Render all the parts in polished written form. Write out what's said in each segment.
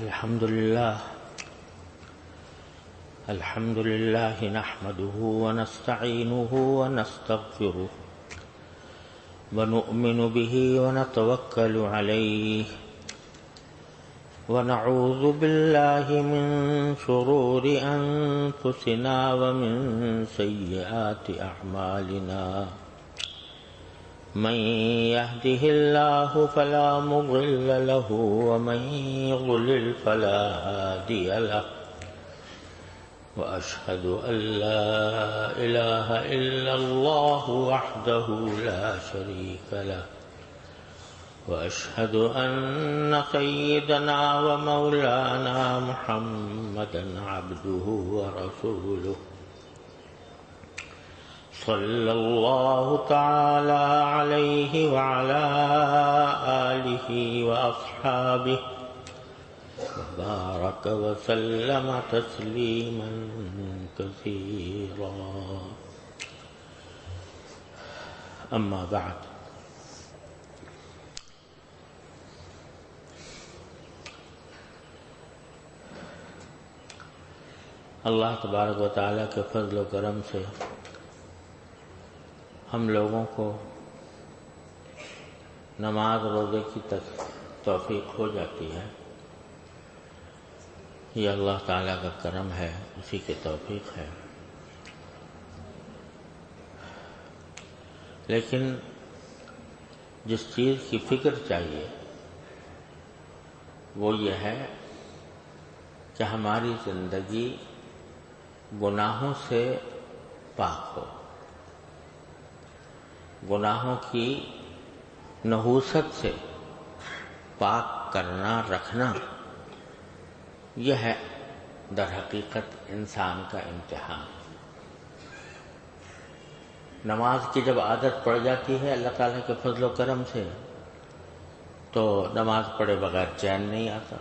الحمد لله نحمده ونستعينه ونستغفره ونؤمن به ونتوكل عليه ونعوذ بالله من شرور أنفسنا ومن سيئات أعمالنا من يهده الله فلا مضل له ومن يضلل فلا هادي له وأشهد أن لا إله إلا الله وحده لا شريك له وأشهد أن سيدنا ومولانا محمدا عبده ورسوله صلى الله تعالى عليه وعلى آله وأصحابه وبارك وسلم تسليما كثيرا أما بعد اللہ تبارک و تعالیٰ کے فضل و کرم سے ہم لوگوں کو نماز روزے کی توفیق ہو جاتی ہے. یہ اللہ تعالیٰ کا کرم ہے، اسی کی توفیق ہے. لیکن جس چیز کی فکر چاہیے وہ یہ ہے کہ ہماری زندگی گناہوں سے پاک ہو، گناہوں کی نحوست سے پاک کرنا رکھنا، یہ ہے در حقیقت انسان کا امتحان. نماز کی جب عادت پڑ جاتی ہے اللہ تعالیٰ کے فضل و کرم سے تو نماز پڑھے بغیر چین نہیں آتا.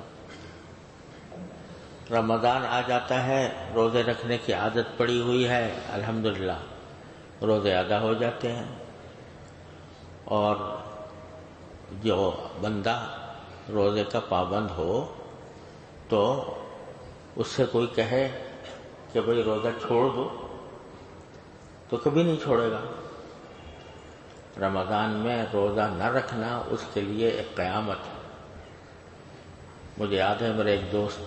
رمضان آ جاتا ہے، روزے رکھنے کی عادت پڑی ہوئی ہے، الحمدللہ روزے ادا ہو جاتے ہیں. اور جو بندہ روزے کا پابند ہو تو اس سے کوئی کہے کہ بھئی روزہ چھوڑ دو تو کبھی نہیں چھوڑے گا. رمضان میں روزہ نہ رکھنا اس کے لیے ایک قیامت ہے. مجھے یاد ہے میرے ایک دوست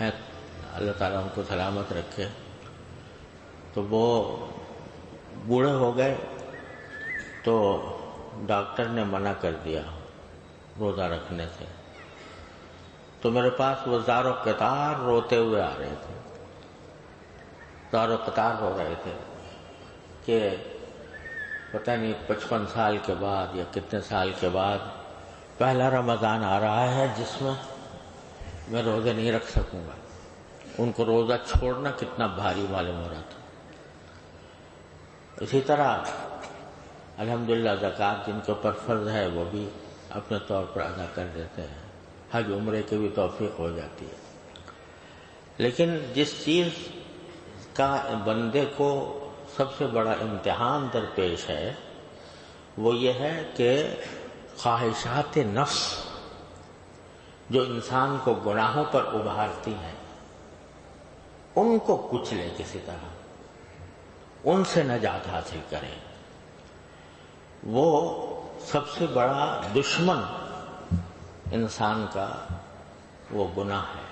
ہیں، اللہ تعالیٰ ان کو سلامت رکھے، تو وہ بوڑھے ہو گئے تو ڈاکٹر نے منع کر دیا روزہ رکھنے سے. تو میرے پاس وہ زار و قطار روتے ہوئے آ رہے تھے، زار و قطار رو رہے تھے کہ پتہ نہیں 55 سال کے بعد یا کتنے سال کے بعد پہلا رمضان آ رہا ہے جس میں میں روزے نہیں رکھ سکوں گا. ان کو روزہ چھوڑنا کتنا بھاری معلوم ہو رہا تھا. اسی طرح الحمدللہ زکوٰۃ جن کے اوپر فرض ہے وہ بھی اپنے طور پر ادا کر دیتے ہیں، حج عمرے کی بھی توفیق ہو جاتی ہے. لیکن جس چیز کا بندے کو سب سے بڑا امتحان درپیش ہے وہ یہ ہے کہ خواہشات نفس جو انسان کو گناہوں پر ابھارتی ہیں ان کو کچلے، کسی طرح ان سے نجات حاصل کرے. وہ سب سے بڑا دشمن انسان کا وہ گناہ ہے،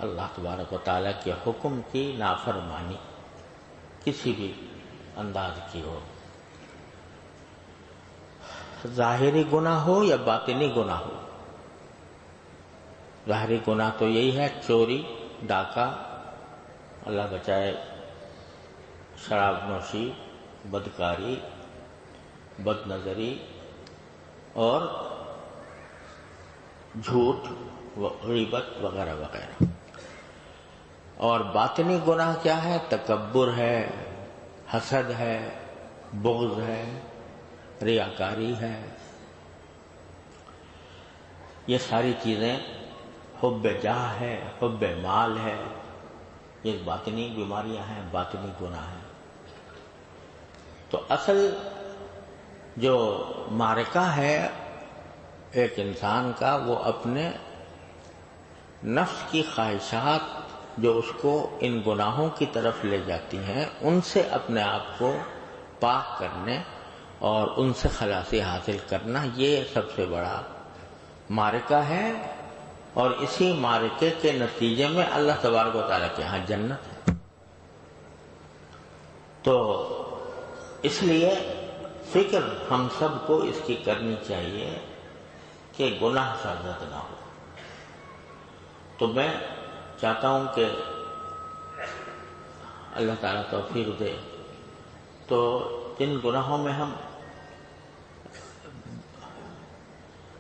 اللہ تبارک و تعالیٰ کے حکم کی نافرمانی کسی بھی انداز کی ہو، ظاہری گناہ ہو یا باطنی گناہ ہو. ظاہری گناہ تو یہی ہے چوری، ڈاکہ، اللہ بچائے، شراب نوشی، بدکاری، بد نظری اور جھوٹ، غیبت وغیرہ وغیرہ. اور باطنی گناہ کیا ہے؟ تکبر ہے، حسد ہے، بغض ہے، ریاکاری ہے. یہ ساری چیزیں، حب جاہ ہے، حب مال ہے، یہ باطنی بیماریاں ہیں، باطنی گناہ ہیں. تو اصل جو معرکہ ہے ایک انسان کا وہ اپنے نفس کی خواہشات جو اس کو ان گناہوں کی طرف لے جاتی ہیں ان سے اپنے آپ کو پاک کرنے اور ان سے خلاصی حاصل کرنا، یہ سب سے بڑا معرکہ ہے، اور اسی معرکے کے نتیجے میں اللہ تبارک و تعالیٰ کے ہاں جنت ہے۔ تو اس لیے فکر ہم سب کو اس کی کرنی چاہیے کہ گناہ سازت نہ ہو۔ تو میں چاہتا ہوں کہ اللہ تعالیٰ توفیق دے، تو جن گناہوں میں ہم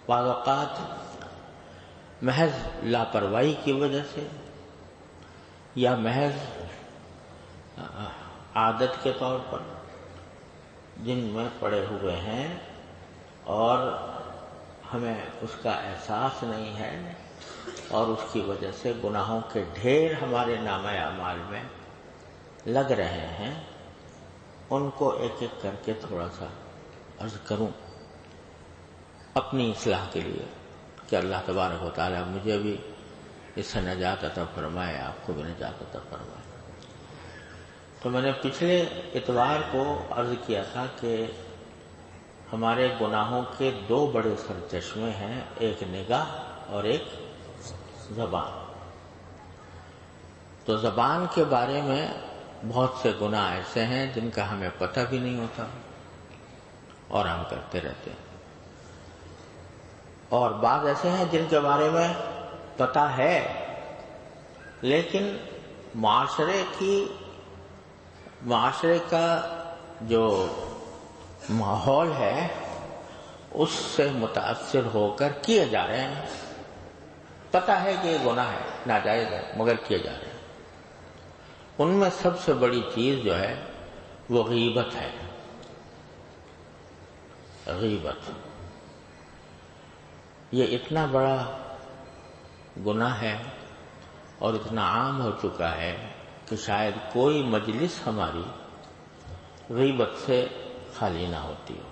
بعض اوقات محض لاپرواہی کی وجہ سے یا محض عادت کے طور پر جن میں پڑے ہوئے ہیں اور ہمیں اس کا احساس نہیں ہے اور اس کی وجہ سے گناہوں کے ڈھیر ہمارے نامہ اعمال میں لگ رہے ہیں، ان کو ایک ایک کر کے تھوڑا سا عرض کروں اپنی اصلاح کے لیے کہ اللہ تبارک و تعالیٰ مجھے بھی اس سے نجات عطا فرمائے، آپ کو بھی نجات عطا فرمائے۔ تو میں نے پچھلے اتوار کو عرض کیا تھا کہ ہمارے گناہوں کے دو بڑے سرچشمے ہیں، ایک نگاہ اور ایک زبان۔ تو زبان کے بارے میں بہت سے گناہ ایسے ہیں جن کا ہمیں پتہ بھی نہیں ہوتا اور ہم کرتے رہتے ہیں، اور بعض ایسے ہیں جن کے بارے میں پتہ ہے لیکن معاشرے کا جو ماحول ہے اس سے متاثر ہو کر کیے جا رہے ہیں۔ پتہ ہے کہ یہ گناہ ہے، ناجائز ہے، مگر کیے جا رہے ہیں۔ ان میں سب سے بڑی چیز جو ہے وہ غیبت ہے۔ غیبت یہ اتنا بڑا گناہ ہے اور اتنا عام ہو چکا ہے کہ شاید کوئی مجلس ہماری غیبت سے خالی نہ ہوتی ہو۔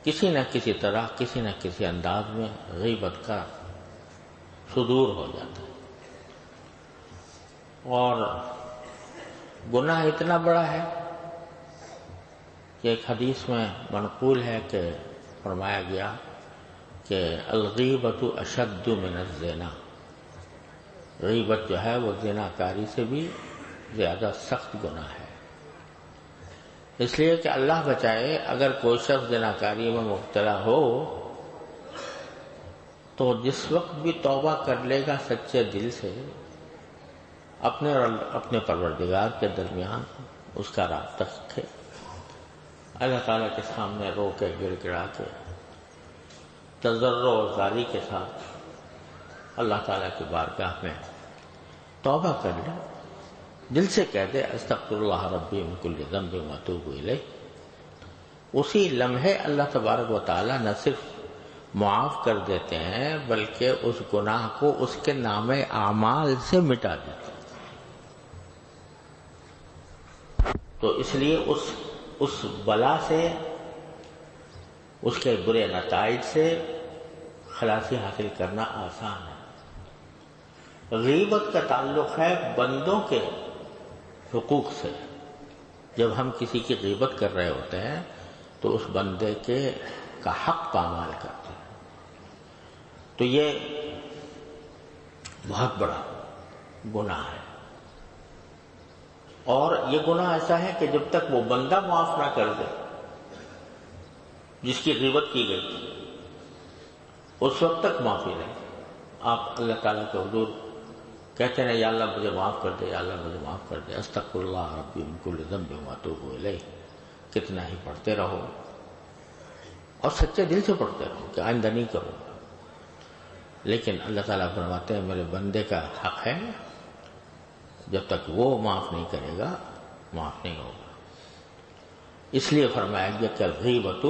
کسی نہ کسی طرح، کسی نہ کسی انداز میں غیبت کا صدور ہو جاتا ہے، اور گناہ اتنا بڑا ہے کہ ایک حدیث میں منقول ہے کہ فرمایا گیا کہ الغیبۃ اشد من الزنا، غیبت جو ہے وہ زنا کاری سے بھی زیادہ سخت گناہ ہے۔ اس لیے کہ اللہ بچائے، اگر کوئی شخص زنا کاری میں مبتلا ہو تو جس وقت بھی توبہ کر لے گا سچے دل سے، اپنے اور اپنے پروردگار کے درمیان اس کا رابطہ رکھے، اللہ تعالیٰ کے سامنے رو کے گڑ گڑا کے تضرع و زاری کے ساتھ اللہ تعالیٰ کی بارگاہ میں توبہ کر لے، دل سے کہہ دے استغفر اللہ ربی من کل ذنب واتوب الیہ، اسی لمحے اللہ تبارک و تعالیٰ نہ صرف معاف کر دیتے ہیں بلکہ اس گناہ کو اس کے نامہ اعمال سے مٹا دیتے ہیں۔ تو اس لیے اس بلا سے، اس کے برے نتائج سے خلاصی حاصل کرنا آسان ہے۔ غیبت کا تعلق ہے بندوں کے حقوق سے۔ جب ہم کسی کی غیبت کر رہے ہوتے ہیں تو اس بندے کا حق پامال کرتے ہیں، تو یہ بہت بڑا گناہ ہے، اور یہ گناہ ایسا ہے کہ جب تک وہ بندہ معاف نہ کر دے جس کی غیبت کی گئی تھی، اس وقت تک معافی نہیں۔ آپ اللہ تعالیٰ کے حضور کہتے ہیں یا اللہ مجھے معاف کر دے، یا اللہ مجھے معاف کر دے، استغفر اللہ ربی من کل ذنب واتوب الیہ، کتنا ہی پڑھتے رہو اور سچے دل سے پڑھتے رہو کہ آئندہ نہیں کرو گا۔ لیکن اللہ تعالیٰ فرماتے ہیں میرے بندے کا حق ہے، جب تک وہ معاف نہیں کرے گا معاف نہیں ہوگا۔ اس لیے فرمایا گیا کہ الغیبۃ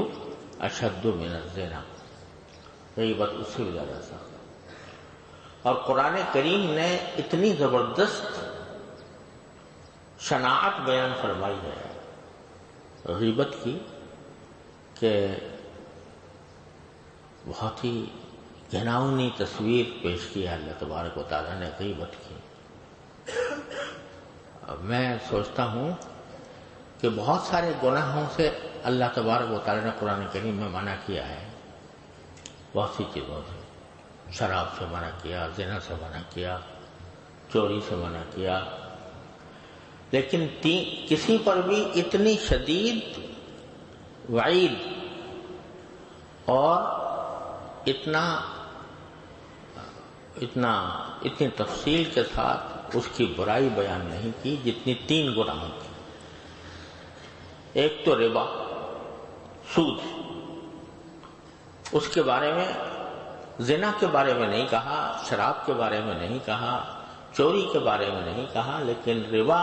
اشد من الزنا، غیبت اس سے بھی زیادہ سخت ہے۔ اور قرآن کریم نے اتنی زبردست شناعت بیان فرمائی ہے غیبت کی کہ بہت ہی گھناؤنی تصویر پیش کی ہے اللہ تبارک و تعالیٰ نے غیبت کی۔ میں سوچتا ہوں کہ بہت سارے گناہوں سے اللہ تبارک و تعالیٰ نے قرآن کریم میں منع کیا ہے، بہت سی چیزوں سے، شراب سے منع کیا، زنا سے منع کیا، چوری سے منع کیا، لیکن کسی پر بھی اتنی شدید وعید اور اتنی تفصیل کے ساتھ اس کی برائی بیان نہیں کی جتنی 3 گناہوں کی۔ ایک تو ربا، سود، اس کے بارے میں، زنا کے بارے میں نہیں کہا، شراب کے بارے میں نہیں کہا، چوری کے بارے میں نہیں کہا، لیکن ربا،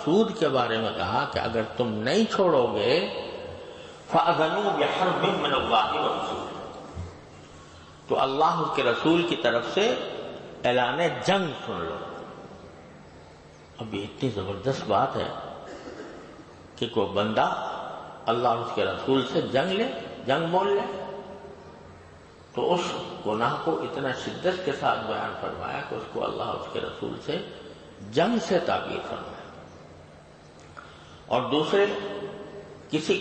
سود کے بارے میں کہا کہ اگر تم نہیں چھوڑو گے فَأَذَنُوا بِحَرْبٍ مِّنَ اللَّهِ وَرَسُولِهِ، تو اللہ اس کے رسول کی طرف سے اعلان جنگ سن لو۔ اب یہ اتنی زبردست بات ہے کہ کوئی بندہ اللہ اور اس کے رسول سے جنگ مول لے، تو اس گناہ کو اتنا شدت کے ساتھ بیان فرمایا کہ اس کو اللہ اور اس کے رسول سے جنگ سے تعبیر فرمایا۔ اور دوسرے، کسی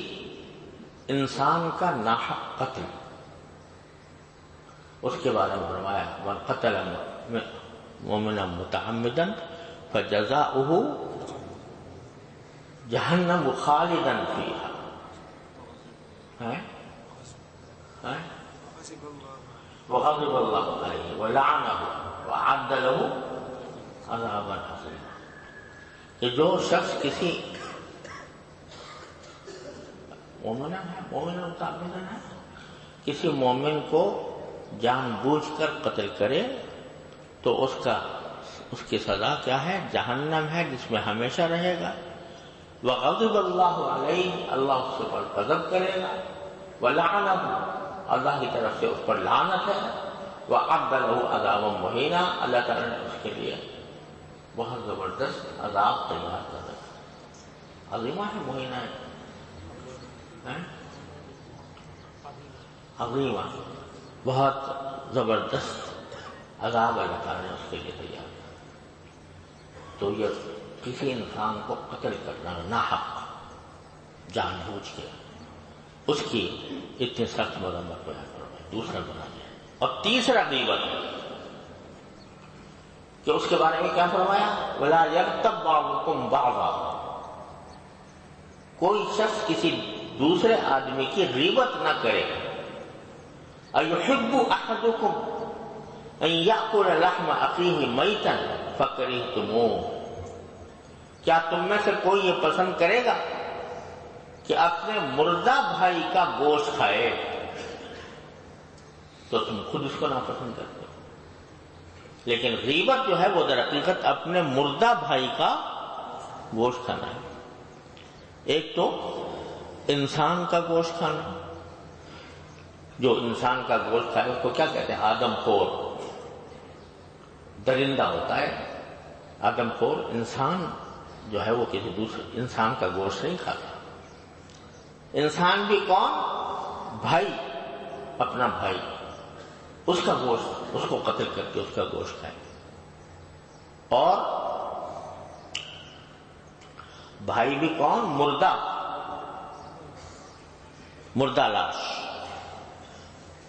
انسان کا ناحق قتل، اس کے بارے میں فرمایا من قتل مؤمنا متعمدا فجزاؤه جہنم خالدا فیہا وغضب اللہ علیہ ولعنہ وأعد له عذابا عظیما، کہ جو شخص کسی مومن متعمدا ہے، کسی مومن کو جان بوجھ کر قتل کرے تو اس کی سزا کیا ہے؟ جہنم ہے، جس میں ہمیشہ رہے گا۔ وغضب اللہ علیہ، اللہ اس پر غضب کرے گا، ولعنہ، اللہ کی طرف سے اس پر لعنت ہے، وأعد له عذابا مہینا، اللہ تعالیٰ نے اس کے لیے بہت زبردست عذاب تیار کر رکھا۔ عظیمہ ہے، مہینہ ہے، عظیمہ، بہت زبردست عذاب اللہ تعالیٰ نے اس کے لیے تیار کیا۔ تو یہ کسی انسان کو قتل کرنا ناحق جان بوجھ کے، اس کی اتنی سخت مذمت بیان کروائی، دوسرا گناہ ہے۔ اور تیسرا غیبت ہے کہ اس کے بارے میں کیا فرمایا؟ وَلَا يَغْتَبْ بَعْضُكُمْ بَعْضًا، کوئی شخص کسی دوسرے آدمی کی غیبت نہ کرے۔ أَيُحِبُّ أَحَدُكُمْ أَن يَأْكُلَ لَحْمَ أَخِيهِ مَيْتًا فَكَرِهْتُمُوهُ، کیا تم میں سے کوئی یہ پسند کرے گا کہ اپنے مردہ بھائی کا گوشت کھائے تو تم خود اس کو ناپسند کرتے ہو؟ لیکن غیبت جو ہے وہ در حقیقت اپنے مردہ بھائی کا گوشت کھانا ہے۔ ایک تو انسان کا گوشت کھانا، جو انسان کا گوشت کھائے اس کو کیا کہتے ہیں؟ آدم خور، درندہ ہوتا ہے آدم خور۔ انسان جو ہے وہ کسی دوسرے انسان کا گوشت نہیں کھاتا۔ انسان بھی کون؟ بھائی، اپنا بھائی، اس کا گوشت، اس کو قتل کر کے اس کا گوشت کھائے۔ اور بھائی بھی کون؟ مردہ لاش،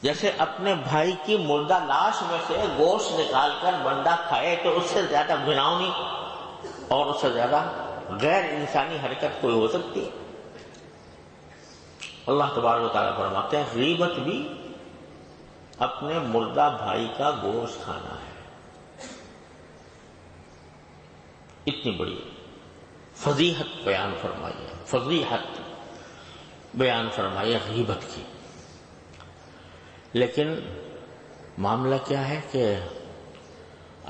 جیسے اپنے بھائی کی مردہ لاش میں سے گوشت نکال کر بندہ کھائے تو اس سے زیادہ گھناؤنی اور اس سے زیادہ غیر انسانی حرکت کوئی ہو سکتی ہے؟ اللہ تبارک و تعالیٰ فرماتے ہیں غیبت بھی اپنے مردہ بھائی کا گوشت کھانا ہے۔ اتنی بڑی فضیحت بیان فرمائی ہے، فضیحت بیان فرمائی ہے غیبت کی۔ لیکن معاملہ کیا ہے کہ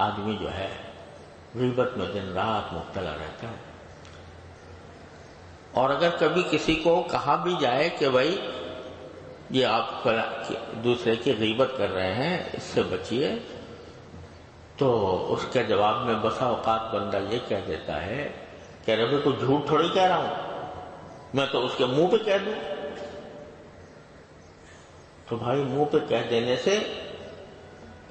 آدمی جو ہے غیبت میں دن رات مبتلا رہتا ہے، اور اگر کبھی کسی کو کہا بھی جائے کہ بھائی یہ آپ دوسرے کی غیبت کر رہے ہیں، اس سے بچیے، تو اس کے جواب میں بسا اوقات بندہ یہ کہہ دیتا ہے کہ ربی کو جھوٹ تھوڑی کہہ رہا ہوں، میں تو اس کے منہ پہ کہہ دوں۔ تو بھائی منہ پہ کہہ دینے سے،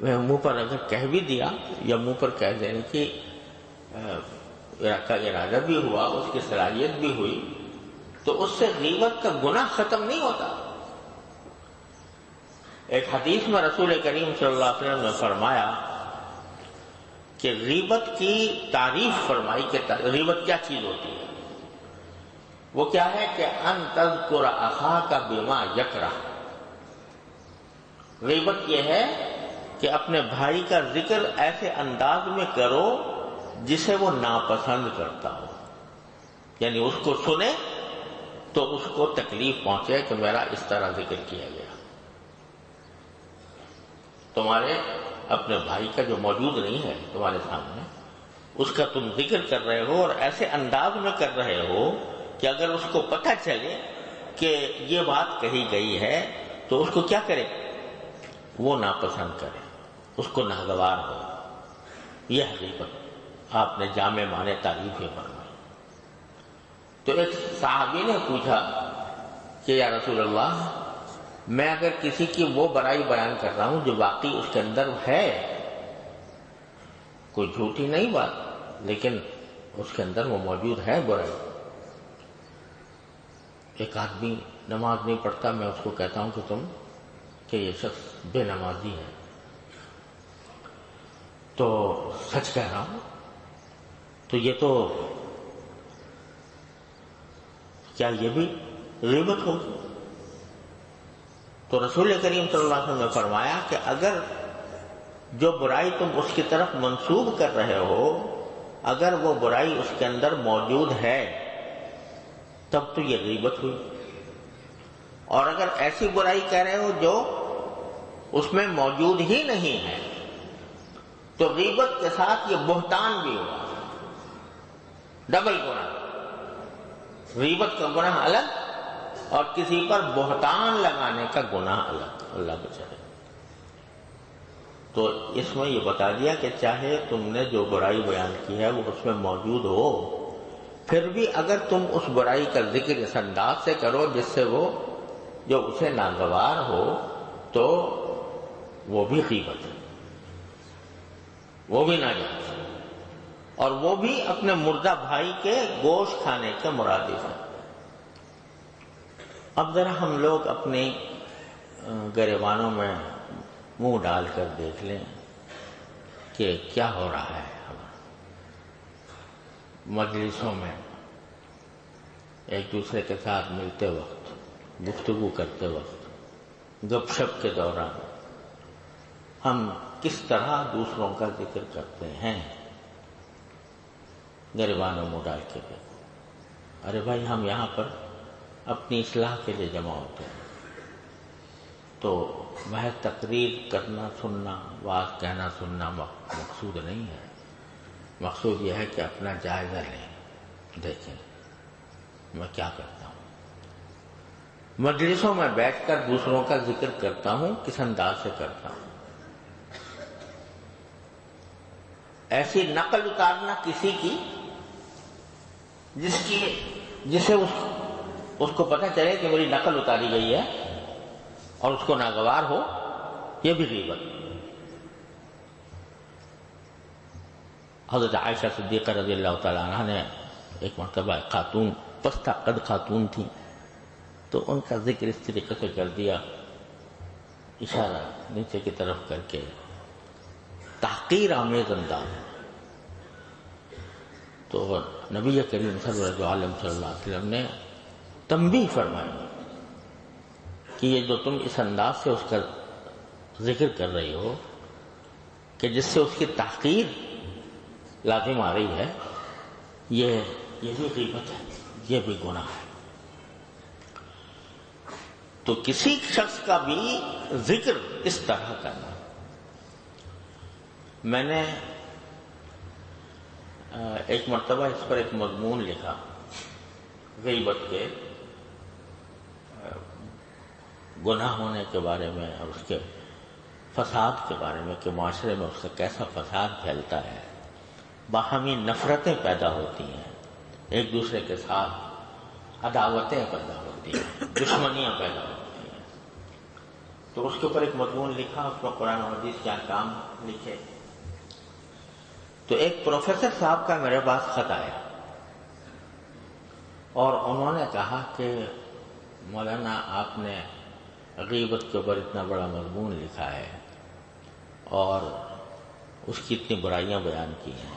منہ پر اگر کہہ بھی دیا یا منہ پر کہہ دینے کی کا ارادہ بھی ہوا، اس کی صلاحیت بھی ہوئی، تو اس سے غیبت کا گناہ ختم نہیں ہوتا۔ ایک حدیث میں رسول کریم صلی اللہ علیہ وسلم نے فرمایا کہ غیبت کی تعریف فرمائی کہ غیبت کیا چیز ہوتی ہے۔ وہ کیا ہے کہ ان تذکر اخاک بما یکرہ، غیبت یہ ہے کہ اپنے بھائی کا ذکر ایسے انداز میں کرو جسے وہ ناپسند کرتا ہو، یعنی اس کو سنے تو اس کو تکلیف پہنچے کہ میرا اس طرح ذکر کیا گیا۔ تمہارے اپنے بھائی کا جو موجود نہیں ہے تمہارے سامنے، اس کا تم ذکر کر رہے ہو اور ایسے انداز میں کر رہے ہو کہ اگر اس کو پتہ چلے کہ یہ بات کہی گئی ہے تو اس کو کیا کرے، وہ ناپسند کرے، اس کو ناگوار ہو۔ یہ حقیقت آپ نے جامع معنی تعریف فرمائی۔ تو ایک صحابی نے پوچھا کہ یا رسول اللہ، میں اگر کسی کی وہ برائی بیان کر رہا ہوں جو واقعی اس کے اندر ہے، کوئی جھوٹی نہیں بات، لیکن اس کے اندر وہ موجود ہے برائی۔ ایک آدمی نماز نہیں پڑھتا، میں اس کو کہتا ہوں کہ یہ شخص بے نمازی ہے، تو سچ کہہ رہا ہوں، تو یہ تو کیا یہ بھی غیبت ہوگی؟ تو رسول کریم صلی اللہ علیہ وسلم نے فرمایا کہ اگر جو برائی تم اس کی طرف منسوب کر رہے ہو، اگر وہ برائی اس کے اندر موجود ہے تب تو یہ غیبت ہوئی، اور اگر ایسی برائی کہہ رہے ہو جو اس میں موجود ہی نہیں ہے تو غیبت کے ساتھ یہ بہتان بھی ہوا، ڈبل گناہ۔ غیبت کا گناہ الگ اور کسی پر بہتان لگانے کا گناہ الگ، اللہ بچائے۔ تو اس میں یہ بتا دیا کہ چاہے تم نے جو برائی بیان کی ہے وہ اس میں موجود ہو، پھر بھی اگر تم اس برائی کا ذکر اس انداز سے کرو جس سے وہ جو اسے ناگوار ہو تو وہ بھی غیبت ہے، وہ بھی ناجائز ہے، اور وہ بھی اپنے مردہ بھائی کے گوشت کھانے کے مرادف ہے۔ اب ذرا ہم لوگ اپنے گریبانوں میں منہ ڈال کر دیکھ لیں کہ کیا ہو رہا ہے۔ مجلسوں میں ایک دوسرے کے ساتھ ملتے وقت، گفتگو کرتے وقت، گپ شپ کے دوران ہم کس طرح دوسروں کا ذکر کرتے ہیں۔ گریبانوں منہ ڈال کے دیکھو، ارے بھائی ہم یہاں پر اپنی اصلاح کے لیے جمع ہوتے ہیں، تو محض تقریر کرنا، سننا، بات کہنا سننا مقصود نہیں ہے۔ مقصود یہ ہے کہ اپنا جائزہ لیں، دیکھیں میں کیا کرتا ہوں، مجلسوں میں بیٹھ کر دوسروں کا ذکر کرتا ہوں، کس انداز سے کرتا ہوں۔ ایسی نقل اتارنا کسی کی جسے اس کو پتہ چلے کہ میری نقل اتاری گئی ہے اور اس کو ناگوار ہو، یہ بھی غیبت۔ حضرت عائشہ صدیقہ رضی اللہ تعالیٰ عنہ نے ایک مرتبہ خاتون، پستہ قد خاتون تھی، تو ان کا ذکر اس طریقے سے کر دیا، اشارہ نیچے کی طرف کر کے، تحقیر آمیز انداز۔ تو نبی کریم صلی اللہ علیہ وسلم نے تنبیہ فرمائی کہ یہ جو تم اس انداز سے اس کا ذکر کر رہی ہو کہ جس سے اس کی تحقیر لازم آ رہی ہے، یہ بھی غیبت ہے، یہ بھی گناہ ہے۔ تو کسی شخص کا بھی ذکر اس طرح کرنا۔ میں نے ایک مرتبہ اس پر ایک مضمون لکھا غیبت کے گناہ ہونے کے بارے میں اور اس کے فساد کے بارے میں کہ معاشرے میں اس سے کیسا فساد پھیلتا ہے، باہمی نفرتیں پیدا ہوتی ہیں، ایک دوسرے کے ساتھ عداوتیں پیدا ہوتی ہیں، دشمنیاں پیدا ہوتی ہیں۔ تو اس کے اوپر ایک مضمون لکھا، اس میں قرآن و حدیث کے احکام لکھے. تو ایک پروفیسر صاحب کا میرے پاس خط آیا اور انہوں نے کہا کہ مولانا آپ نے غیبت کے اوپر اتنا بڑا مضمون لکھا ہے اور اس کی اتنی برائیاں بیان کی ہیں،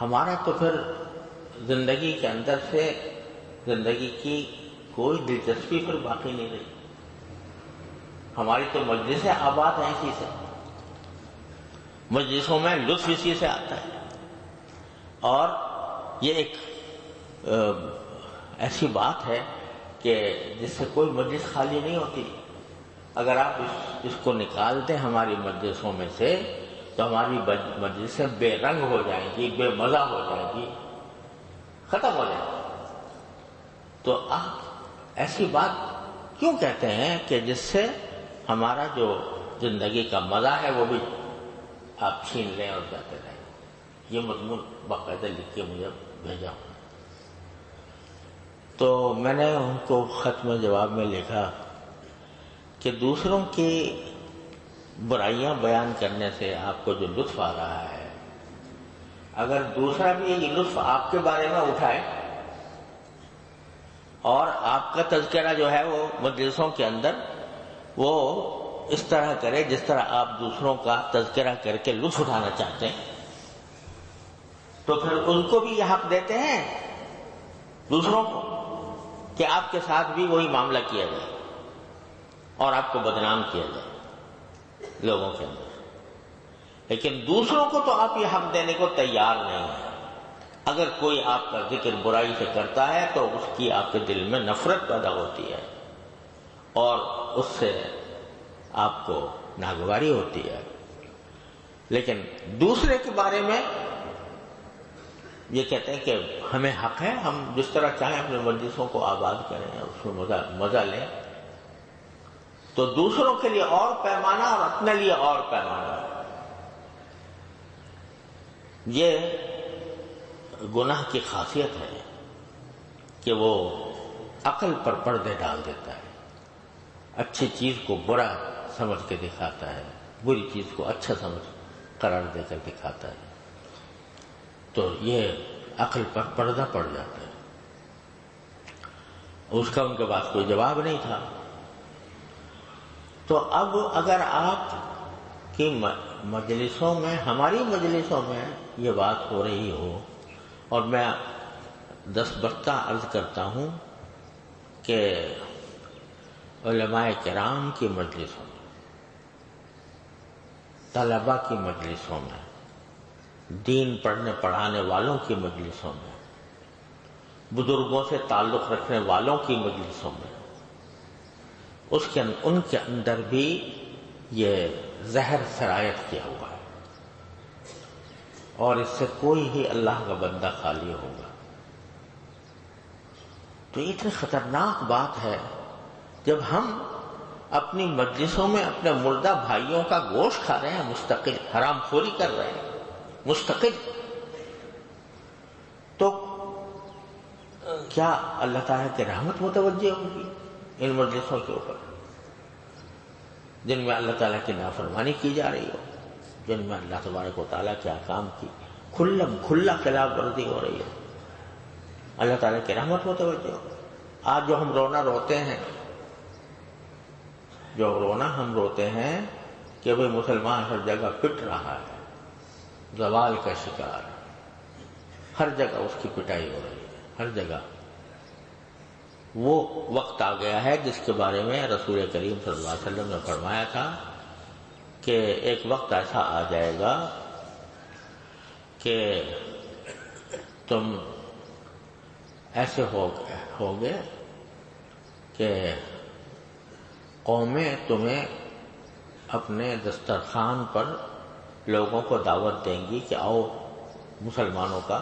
ہمارا تو پھر زندگی کے اندر سے زندگی کی کوئی دلچسپی پھر باقی نہیں رہی. ہماری تو مجلسیں آباد ہیں اسی سے، مجلسوں میں لطف اسی سے آتا ہے. اور یہ ایک ایسی بات ہے کہ جس سے کوئی مجلس خالی نہیں ہوتی. اگر آپ اس کو نکال دیں ہماری مجلسوں میں سے تو ہماری مجلسیں بے رنگ ہو جائیں گی، بے مزہ ہو جائیں گی، ختم ہو جائیں گی. تو آپ ایسی بات کیوں کہتے ہیں کہ جس سے ہمارا جو زندگی کا مزہ ہے وہ بھی آپ چھین لیں اور جاتے رہیں. یہ مضمون باقاعدہ لکھ کے مجھے بھیجا. تو میں نے ان کو خط میں جواب میں لکھا کہ دوسروں کی برائیاں بیان کرنے سے آپ کو جو لطف آ رہا ہے، اگر دوسرا بھی یہ لطف آپ کے بارے میں اٹھائے اور آپ کا تذکرہ جو ہے وہ مجلسوں کے اندر وہ اس طرح کرے جس طرح آپ دوسروں کا تذکرہ کر کے لطف اٹھانا چاہتے ہیں، تو پھر ان کو بھی یہ حق دیتے ہیں دوسروں کو کہ آپ کے ساتھ بھی وہی معاملہ کیا جائے اور آپ کو بدنام کیا جائے لوگوں کے اندر. لیکن دوسروں کو تو آپ یہ حق دینے کو تیار نہیں ہیں. اگر کوئی آپ کا ذکر برائی سے کرتا ہے تو اس کی آپ کے دل میں نفرت پیدا ہوتی ہے اور اس سے آپ کو ناگواری ہوتی ہے. لیکن دوسرے کے بارے میں یہ کہتے ہیں کہ ہمیں حق ہے، ہم جس طرح چاہیں اپنے مجلسوں کو آباد کریں، اس میں مزہ لیں. تو دوسروں کے لیے اور پیمانہ اور اپنے لیے اور پیمانہ. یہ گناہ کی خاصیت ہے کہ وہ عقل پر پردے ڈال دیتا ہے، اچھی چیز کو برا سمجھ کے دکھاتا ہے، بری چیز کو اچھا سمجھ قرار دے کر دکھاتا ہے. تو یہ عقل پر پردہ پڑ جاتا ہے. اس کا ان کے پاس کوئی جواب نہیں تھا. تو اب اگر آپ کی مجلسوں میں، ہماری مجلسوں میں یہ بات ہو رہی ہو، اور میں دستبردہ عرض کرتا ہوں کہ علماء کرام کی مجلسوں میں، طلباء کی مجلسوں میں، دین پڑھنے پڑھانے والوں کی مجلسوں میں، بزرگوں سے تعلق رکھنے والوں کی مجلسوں میں، ان کے اندر بھی یہ زہر سرایت کیا ہوا ہے اور اس سے کوئی ہی اللہ کا بندہ خالی ہوگا. تو یہ اتنی خطرناک بات ہے جب ہم اپنی مجلسوں میں اپنے مردہ بھائیوں کا گوشت کھا رہے ہیں، مستقل حرام خوری کر رہے ہیں مستقل. تو کیا اللہ تعالیٰ کی رحمت متوجہ ہوگی ان مجلسوں کے اوپر جن میں اللہ تعالیٰ کی نافرمانی کی جا رہی ہو، جن میں اللہ تبارک و تعالیٰ کے احکام کی کھلا خلاف ورزی ہو رہی ہے؟ اللہ تعالیٰ کی رحمت متوجہ ہو. آج جو ہم روتے ہیں کہ بھئی مسلمان ہر جگہ پٹ رہا ہے، زوال کا شکار، ہر جگہ اس کی پٹائی ہو رہی ہے، ہر جگہ. وہ وقت آ گیا ہے جس کے بارے میں رسول کریم صلی اللہ علیہ وسلم نے فرمایا تھا کہ ایک وقت ایسا آ جائے گا کہ تم ایسے ہوگے کہ قومیں تمہیں اپنے دسترخوان پر لوگوں کو دعوت دیں گی کہ آؤ مسلمانوں کا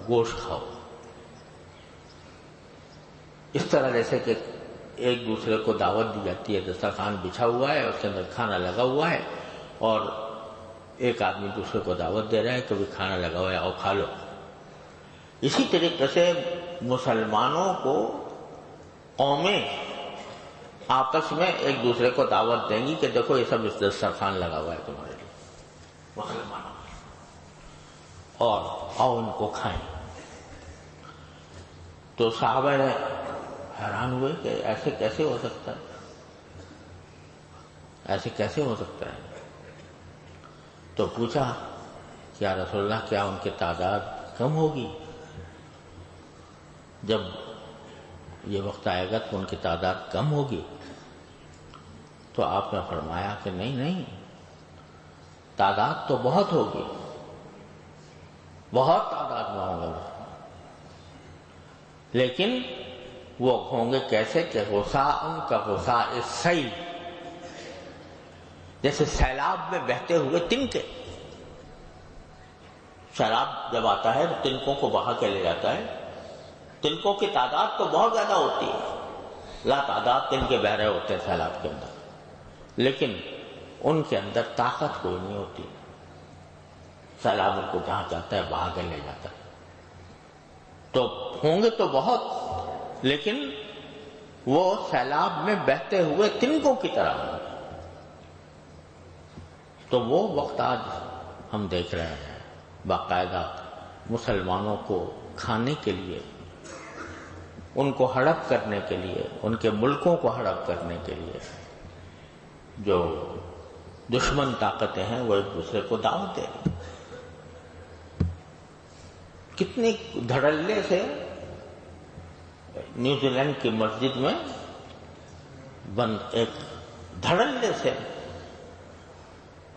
گوشت کھاؤ. اس طرح جیسے کہ ایک دوسرے کو دعوت دی جاتی ہے، دسترخوان بچھا ہوا ہے، اس کے اندر کھانا لگا ہوا ہے اور ایک آدمی دوسرے کو دعوت دے رہا ہے کہ بھی کھانا لگا ہوا ہے، آؤ کھا لو. اسی طریقے سے مسلمانوں کو قومیں آپس میں ایک دوسرے کو دعوت دیں گی کہ دیکھو یہ سب اس دسترخوان لگا ہوا ہے تمہارے لیے مسلمانوں اور آؤ ان کو کھائیں. تو صحابہ نے حیران ہوئے کہ ایسے کیسے ہو سکتا ہے، ایسے کیسے ہو سکتا ہے. تو پوچھا کہ یا رسول اللہ کیا ان کی تعداد کم ہوگی؟ جب یہ وقت آئے گا تو ان کی تعداد کم ہوگی. تو آپ نے فرمایا کہ نہیں، تعداد تو بہت ہوگی، بہت تعداد میں ہوں گے، لیکن وہ ہوں گے کیسے کہ غصاء کا غصاء السیل، جیسے سیلاب میں بہتے ہوئے تنکے. سیلاب جب آتا ہے تو تنکوں کو بہا کے لے جاتا ہے. تنکوں کی تعداد تو بہت زیادہ ہوتی ہے، لا تعداد تنکے بہ رہے ہوتے ہیں سیلاب کے اندر، لیکن ان کے اندر طاقت کوئی نہیں ہوتی. سیلاب ان کو جہاں چاہتا ہے بہا کے لے جاتا ہے. تو ہوں گے تو بہت، لیکن وہ سیلاب میں بہتے ہوئے تنکوں کی طرح ہوں گے. تو وہ وقت آج ہم دیکھ رہے ہیں، باقاعدہ مسلمانوں کو کھانے کے لیے، ان کو ہڑپ کرنے کے لیے، ان کے ملکوں کو ہڑپ کرنے کے لیے جو دشمن طاقتیں ہیں وہ ایک دوسرے کو دعوت دے رہی. کتنی دھڑلے سے نیوزی لینڈ کی مسجد میں ایک دھڑلے سے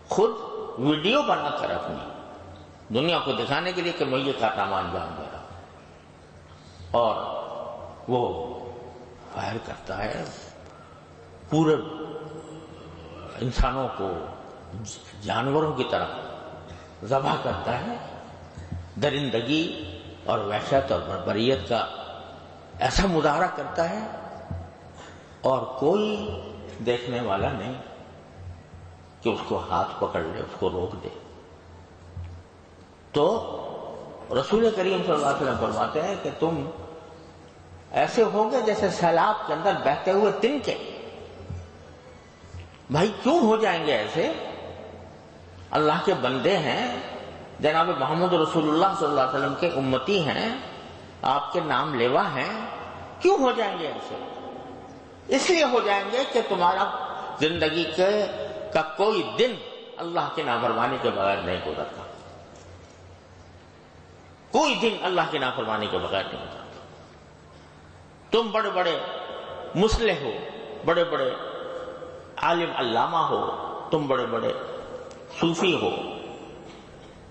خود ویڈیو بنا کر اپنی دنیا کو دکھانے کے لیے کہ میں یہ کارنامہ انجام دے رہا ہوں، اور وہ فائر کرتا ہے، پورے انسانوں کو جانوروں کی طرح ذبح کرتا ہے. درندگی اور وحشت اور بربریت کا ایسا مظاہرہ کرتا ہے، اور کوئی دیکھنے والا نہیں کہ اس کو ہاتھ پکڑ لے، اس کو روک دے. تو رسول کریم صلی اللہ علیہ وسلم فرماتے ہیں کہ تم ایسے ہوگے جیسے سیلاب کے اندر بہتے ہوئے تنکے. بھائی کیوں ہو جائیں گے ایسے؟ اللہ کے بندے ہیں، جناب محمد رسول اللہ صلی اللہ علیہ وسلم کے امتی ہیں، آپ کے نام لیوا ہیں، کیوں ہو جائیں گے ایسے؟ اس لیے ہو جائیں گے کہ تمہارا زندگی کا کوئی دن اللہ کی نافرمانی کے بغیر نہیں گزرتا، کوئی دن اللہ کی نافرمانی کے بغیر نہیں گزرتا. تم بڑے بڑے مصلح ہو، بڑے بڑے عالم علامہ ہو، تم بڑے بڑے صوفی ہو،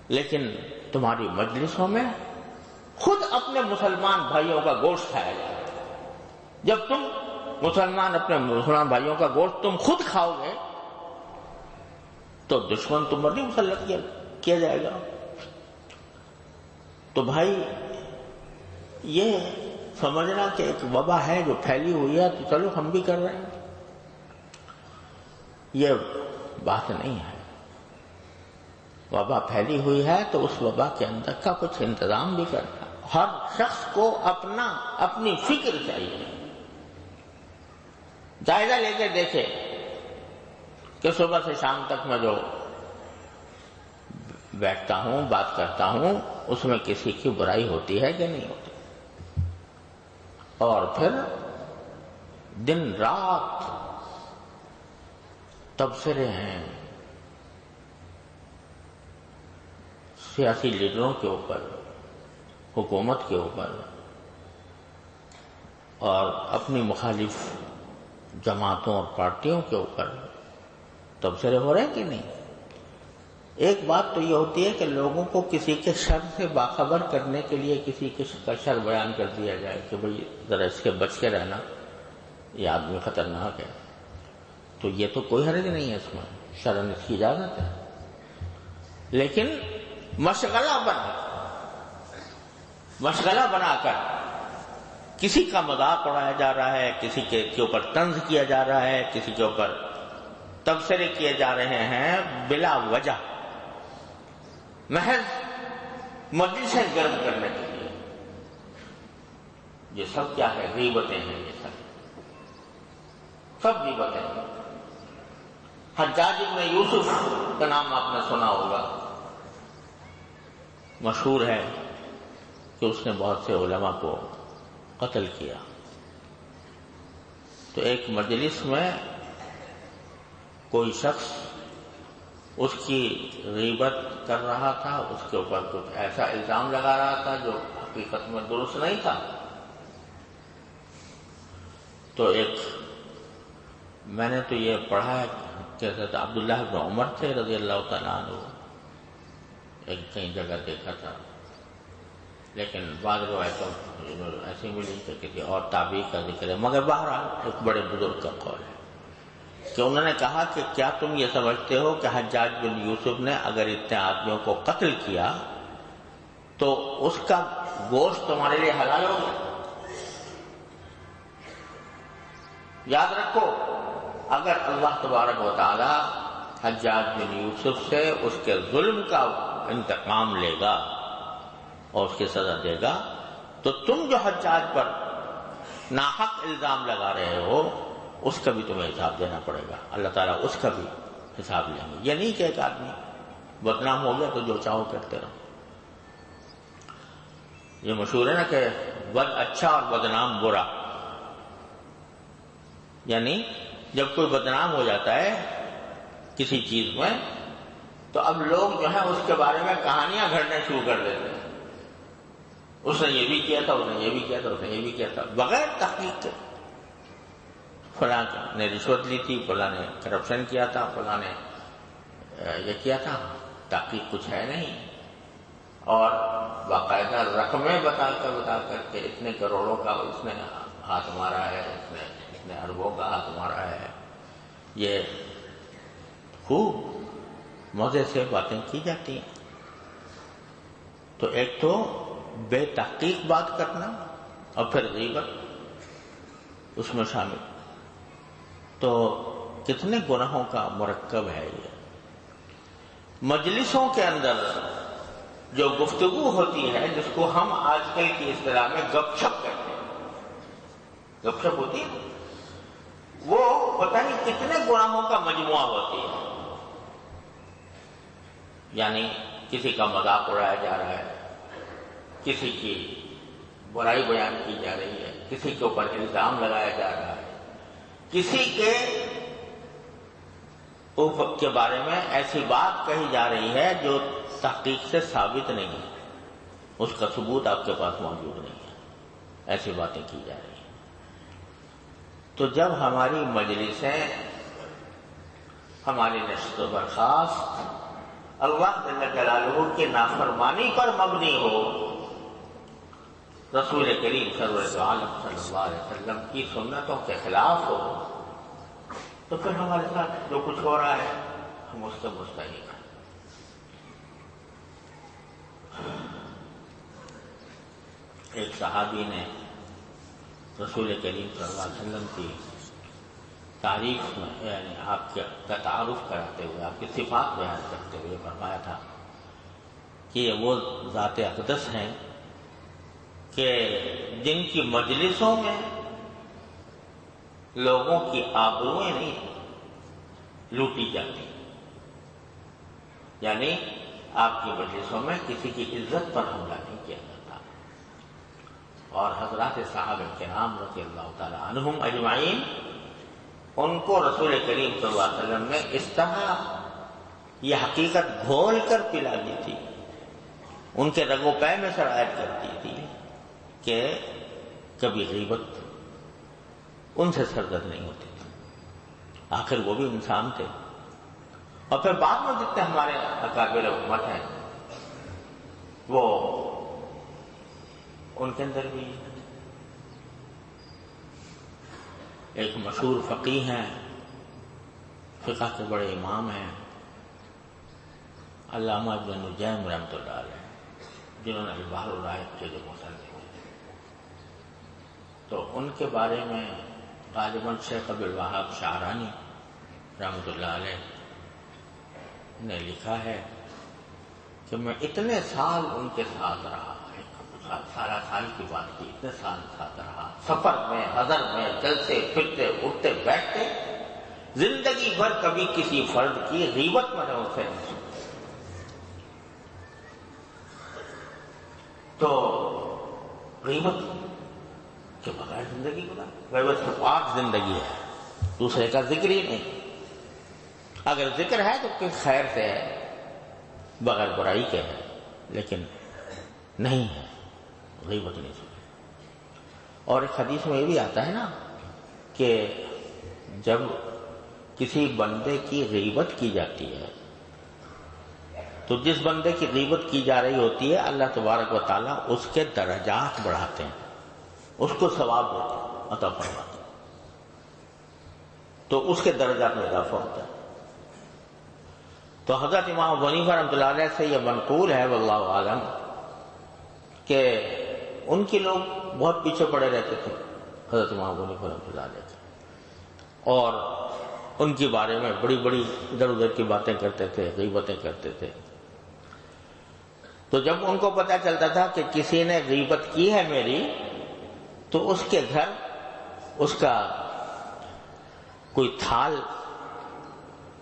لیکن تمہاری مجلسوں میں خود اپنے مسلمان بھائیوں کا گوشت کھایا جائے. جب تم اپنے مسلمان بھائیوں کا گوشت تم خود کھاؤ گے تو دشمن تم پر نہیں مسلط کیا جائے گا. تو بھائی یہ سمجھنا کہ ایک وبا ہے جو پھیلی ہوئی ہے تو چلو ہم بھی کر رہے ہیں، یہ بات نہیں ہے. وبا پھیلی ہوئی ہے تو اس وبا کے اندر کا کچھ انتظام بھی کرنا. ہر شخص کو اپنی فکر چاہیے. جائزہ لے کے دیکھے کہ صبح سے شام تک میں جو بیٹھتا ہوں، بات کرتا ہوں، اس میں کسی کی برائی ہوتی ہے کہ نہیں ہوتی. اور پھر دن رات تبصرے ہیں سیاسی لیڈروں کے اوپر، حکومت کے اوپر، اور اپنی مخالف جماعتوں اور پارٹیوں کے اوپر تبصرے ہو رہے ہیں کہ نہیں. ایک بات تو یہ ہوتی ہے کہ لوگوں کو کسی کے شر سے باخبر کرنے کے لیے کسی کا شر بیان کر دیا جائے کہ بھئی ذرا اس کے بچ کے رہنا، یہ آدمی خطرناک ہے. تو یہ تو کوئی حرج نہیں ہے، اس میں شرعاً اس کی اجازت ہے. لیکن مشغلہ بنا کر کسی کا مذاق اڑایا جا رہا ہے، کسی کے اوپر طنز کیا جا رہا ہے، کسی کے اوپر تبصرے کیے جا رہے ہیں بلا وجہ، محض مجلسیں گرم کرنے کے لیے. یہ سب کیا ہے؟ غیبتیں ہیں. یہ سب سب غیبتیں. حجاج ابن یوسف کا نام آپ نے سنا ہوگا، مشہور ہے کہ اس نے بہت سے علماء کو قتل کیا. تو ایک مجلس میں کوئی شخص اس کی غیبت کر رہا تھا، اس کے اوپر کچھ ایسا الزام لگا رہا تھا جو حقیقت میں درست نہیں تھا. تو میں نے تو یہ پڑھا ہے کہ حضرت عبداللہ بن عمر تھے رضی اللہ تعالیٰ عنہ، ایک کئی جگہ دیکھا تھا، لیکن بعض روایتوں ایسی ملی کہ کسی اور تابعی کا ذکر ہے، مگر بہرحال ایک بڑے بزرگ کا قول ہے کہ انہوں نے کہا کہ کیا تم یہ سمجھتے ہو کہ حجاج بن یوسف نے اگر اتنے آدمیوں کو قتل کیا تو اس کا گوشت تمہارے لیے حلال ہو گیا؟ یاد رکھو، اگر اللہ تبارک و تعالی حجاج بن یوسف سے اس کے ظلم کا انتقام لے گا اور اس کی سزا دے گا، تو تم جو حجاج پر ناحق الزام لگا رہے ہو اس کا بھی تمہیں حساب دینا پڑے گا. اللہ تعالیٰ اس کا بھی حساب لیں گے. یہ نہیں کہ ایک آدمی بدنام ہو گیا تو جو چاہو کرتے رہو. یہ مشہور ہے نا کہ بد اچھا اور بدنام برا. یعنی جب کوئی بدنام ہو جاتا ہے کسی چیز میں تو اب لوگ جو ہے اس کے بارے میں کہانیاں گھڑنے شروع کر دیتے ہیں. اس نے یہ بھی کیا تھا، اس نے یہ بھی کیا تھا، اس نے یہ بھی کیا تھا، بغیر تحقیق کے. فلاں نے رشوت لی تھی، فلاں نے کرپشن کیا تھا، فلاں نے یہ کیا تھا، تحقیق کچھ ہے نہیں. اور باقاعدہ رقمیں بتا کر کے اتنے کروڑوں کا اس نے ہاتھ مارا ہے، اس نے اتنے اربوں کا ہاتھ مارا ہے. یہ خوب مزے سے باتیں کی جاتی ہیں. تو ایک تو بے تحقیق بات کرنا اور پھر غیبت اس میں شامل. تو کتنے گناہوں کا مرکب ہے یہ. مجلسوں کے اندر جو گفتگو ہوتی ہے، جس کو ہم آج کل کی اصطلاح میں گپ شپ کہتے ہیں، گپ شپ ہوتی ہے، وہ پتہ نہیں کتنے گناہوں کا مجموعہ ہوتی ہے. یعنی کسی کا مذاق اڑایا جا رہا ہے، کسی کی برائی بیان کی جا رہی ہے، کسی کے اوپر الزام لگایا جا رہا ہے، کسی کے بارے میں ایسی بات کہی جا رہی ہے جو تحقیق سے ثابت نہیں ہے، اس کا ثبوت آپ کے پاس موجود نہیں ہے، ایسی باتیں کی جا رہی ہیں. تو جب ہماری مجلسیں، ہماری نشست و برخاست اللہ جل جلالہ کی نافرمانی پر مبنی ہو، رسول کریم سرور عالم صلی اللہ علیہ وسلم کی سنتوں کے خلاف ہو، تو پھر ہمارے ساتھ جو کچھ ہو رہا ہے ہم اس سے مستحق ہیں. ایک صحابی نے رسول کریم صلی اللہ علیہ وسلم کی تعریف میں، یعنی آپ کا تعارف کراتے ہوئے، آپ کی صفات بیان کرتے ہوئے فرمایا تھا کہ یہ وہ ذات اقدس ہیں کہ جن کی مجلسوں میں لوگوں کی آبروئیں نہیں لوٹی جاتی. یعنی آپ کی مجلسوں میں کسی کی عزت پر حملہ نہیں کیا جاتا. اور حضرات صحابہ کرام رضی اللہ تعالی عنہم اجمعین، ان کو رسول کریم صلی اللہ علیہ وسلم نے اس طرح یہ حقیقت گھول کر پلا دی تھی، ان کے رگ و پے میں سرایت کرتی تھی کہ کبھی غیبت ان سے سرزد نہیں ہوتی تھی. آخر وہ بھی انسان تھے. اور پھر بعد میں جتنے ہمارے اکابر امت ہیں وہ ان کے اندر بھی ایک مشہور فقیہ ہیں، فقہ کے بڑے امام ہیں، علامہ ابن نجیم رحمۃ اللہ علیہ، جنہوں نے البحر الرائق کے جو مصنف ہیں، تو ان کے بارے میں غالباً شیخ عبد الوہاب شعرانی رحمۃ اللہ علیہ نے لکھا ہے کہ میں اتنے سال ان کے ساتھ رہا، 18 سال کی بات کی، اتنے سال ساتھ رہا، سفر میں، حضر میں، چلتے پھرتے اٹھتے بیٹھتے، زندگی بھر کبھی کسی فرد کی غیبت میں نے اسے نہیں سنی۔ تو غیبت کے بغیر زندگی گزار، غیبت سے پاک زندگی ہے، دوسرے کا ذکر ہی نہیں۔ اگر ذکر ہے تو کس خیر سے ہے، بغیر برائی کے ہے، لیکن نہیں ہے، غیبت نہیں سنی۔ اور ایک حدیث میں یہ بھی آتا ہے نا کہ جب کسی بندے کی غیبت کی جاتی ہے تو جس بندے کی غیبت کی جا رہی ہوتی ہے اللہ تبارک و تعالیٰ اس کے درجات بڑھاتے ہیں، اس کو ثواب دیتے ہیں، عطا فرماتے ہیں، تو اس کے درجات میں اضافہ ہوتا ہے۔ تو حضرت امام ابو حنیفہ رحمۃ اللہ علیہ سے یہ منقول ہے واللہ عالم کہ ان کے لوگ بہت پیچھے پڑے رہتے تھے حضرت امام ابو حنیفہ رحمۃ اللہ علیہ سے، اور ان کے بارے میں بڑی بڑی ادھر ادھر کی باتیں کرتے تھے، غیبتیں کرتے تھے۔ تو جب ان کو پتہ چلتا تھا کہ کسی نے غیبت کی ہے میری، تو اس کے گھر اس کا کوئی تھال،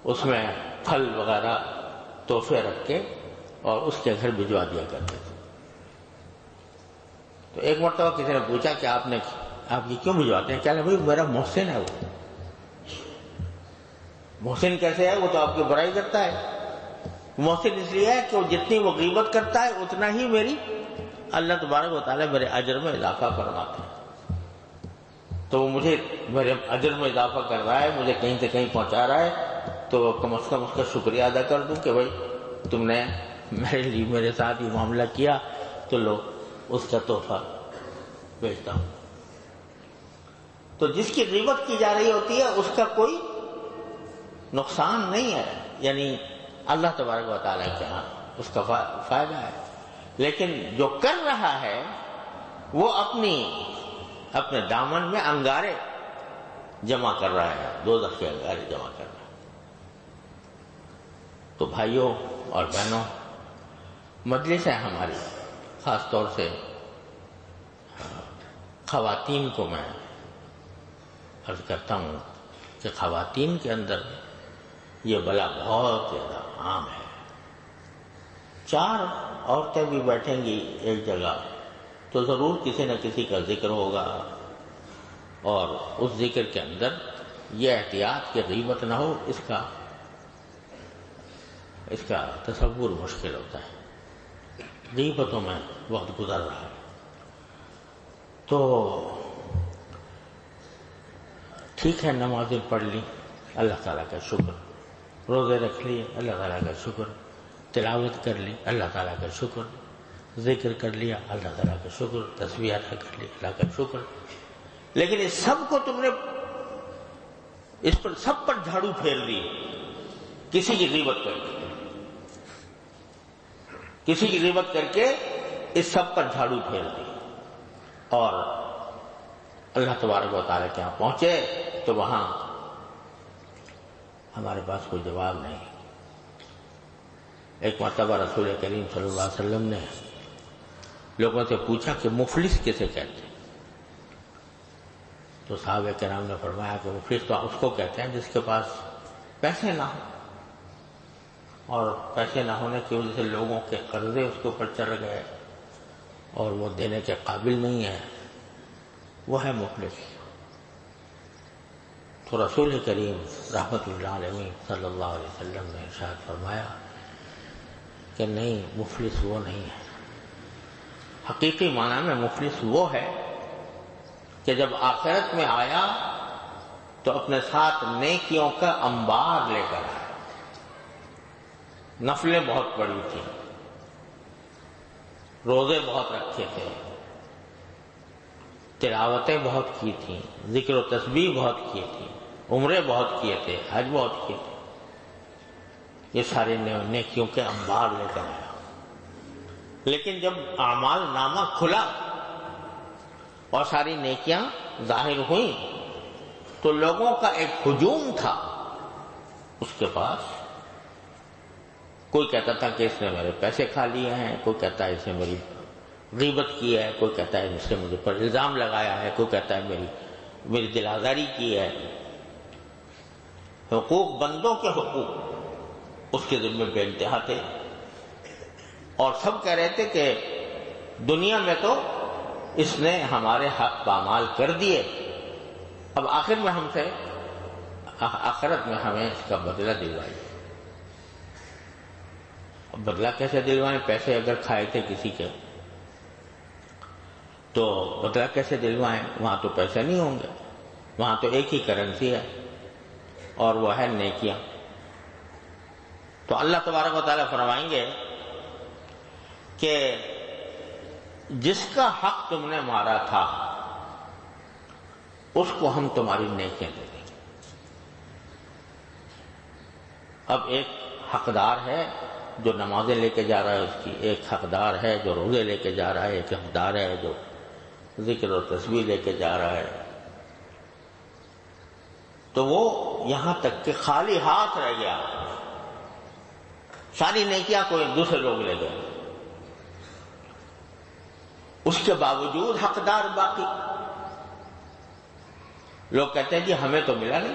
اس میں پھل وغیرہ تحفے رکھ کے اور اس کے گھر بھجوا دیا کرتے تھے۔ تو ایک مرتبہ کسی نے پوچھا کہ آپ یہ کیوں بھجواتے ہیں؟ کہنے بھائی میرا محسن ہے، وہ محسن کیسے ہے؟ وہ تو آپ کی برائی کرتا ہے۔ محسن اس لیے ہے کہ وہ جتنی وہ غیبت کرتا ہے اتنا ہی میری اللہ تبارک و تعالیٰ میرے اجر میں اضافہ فرماتے ہیں، تو وہ مجھے میرے اجر میں اضافہ کر رہا ہے، مجھے کہیں سے کہیں پہنچا رہا ہے، تو کم از کم اس کا شکریہ ادا کر دوں کہ بھائی تم نے میرے لیے میرے ساتھ یہ معاملہ کیا، تو لو اس کا تحفہ بھیجتا ہوں۔ تو جس کی غیبت کی جا رہی ہوتی ہے اس کا کوئی نقصان نہیں ہے، یعنی اللہ تبارک و تعالیٰ کے ہاں اس کا فائدہ ہے، لیکن جو کر رہا ہے وہ اپنے دامن میں انگارے جمع کر رہا ہے، دوزخ کے انگارے جمع کر رہا ہے۔ تو بھائیوں اور بہنوں، مجلس ہے ہماری، خاص طور سے خواتین کو میں عرض کرتا ہوں کہ خواتین کے اندر یہ بلا بہت زیادہ عام ہے۔ 4 عورتیں بھی بیٹھیں گی ایک جگہ تو ضرور کسی نہ کسی کا ذکر ہوگا، اور اس ذکر کے اندر یہ احتیاط کہ غیبت نہ ہو، اس کا تصور مشکل ہوتا ہے۔ غیبتوں میں وقت گزر رہا ہے، تو ٹھیک ہے، نمازیں پڑھ لی، اللہ تعالیٰ کا شکر، روزے رکھ لیے، اللہ تعالیٰ کا شکر، تلاوت کر لی، اللہ تعالیٰ کا شکر، ذکر کر لیا، اللہ تعالیٰ کا شکر، تسبیح ادا کر لی، اللہ کا شکر، لیکن اس سب کو تم نے اس پر سب پر جھاڑو پھیر دی کسی کی غیبت کر کے، کسی کی غیبت کر کے اس سب پر جھاڑو پھیر دی، اور اللہ تبارک و تعالیٰ کے یہاں پہنچے تو وہاں ہمارے پاس کوئی جواب نہیں۔ ایک مرتبہ رسول کریم صلی اللہ علیہ وسلم نے لوگوں سے پوچھا کہ مفلس کسے کہتے ہیں؟ تو صحابہ کرام نے فرمایا کہ مفلس تو اس کو کہتے ہیں جس کے پاس پیسے نہ ہوں، اور پیسے نہ ہونے کی وجہ سے لوگوں کے قرضے اس کے اوپر چڑھ گئے اور وہ دینے کے قابل نہیں ہے، وہ ہے مفلس۔ تو رسول کریم رحمت اللہ علیہ صلی اللہ علیہ وسلم نے ارشاد فرمایا کہ نہیں، مفلس وہ نہیں ہے، حقیقی معنی میں مفلس وہ ہے کہ جب آخرت میں آیا تو اپنے ساتھ نیکیوں کا انبار لے کر آیا، نفلیں بہت پڑی تھیں، روزے بہت رکھے تھے، تلاوتیں بہت کی تھیں، ذکر و تسبیح بہت کی تھی، عمرے بہت کیے تھے، حج بہت کیے تھے، یہ سارے نیکیوں کے انبار لے کر آیا۔ لیکن جب اعمال نامہ کھلا اور ساری نیکیاں ظاہر ہوئیں تو لوگوں کا ایک ہجوم تھا اس کے پاس، کوئی کہتا تھا کہ اس نے میرے پیسے کھا لیے ہیں، کوئی کہتا ہے اس نے میری غیبت کی ہے، کوئی کہتا ہے اس نے مجھے پر الزام لگایا ہے، کوئی کہتا ہے میری دل آزاری کی ہے. حقوق، بندوں کے حقوق اس کے ذمہ بے انتہا تھے، اور سب کہہ رہے تھے کہ دنیا میں تو اس نے ہمارے حق پامال کر دیے، اب آخر میں ہم سے آخرت میں ہمیں اس کا بدلہ دلوائیے. اب بدلہ کیسے دلوائیں؟ پیسے اگر کھائے تھے کسی کے تو بدلہ کیسے دلوائیں؟ وہاں تو پیسے نہیں ہوں گے، وہاں تو ایک ہی کرنسی ہے اور وہ ہے نیکیاں. تو اللہ تبارک و تعالیٰ فرمائیں گے کہ جس کا حق تم نے مارا تھا اس کو ہم تمہاری نیکیاں دے دیں گے. اب ایک حقدار ہے جو نمازیں لے کے جا رہا ہے اس کی، ایک حقدار ہے جو روزے لے کے جا رہا ہے، ایک حقدار ہے جو ذکر و تسبیح لے کے جا رہا ہے. تو وہ یہاں تک کہ خالی ہاتھ رہ گیا، ساری نیکیاں کوئی دوسرے لوگ لے گئے، اس کے باوجود حقدار باقی. لوگ کہتے ہیں جی ہمیں تو ملا نہیں،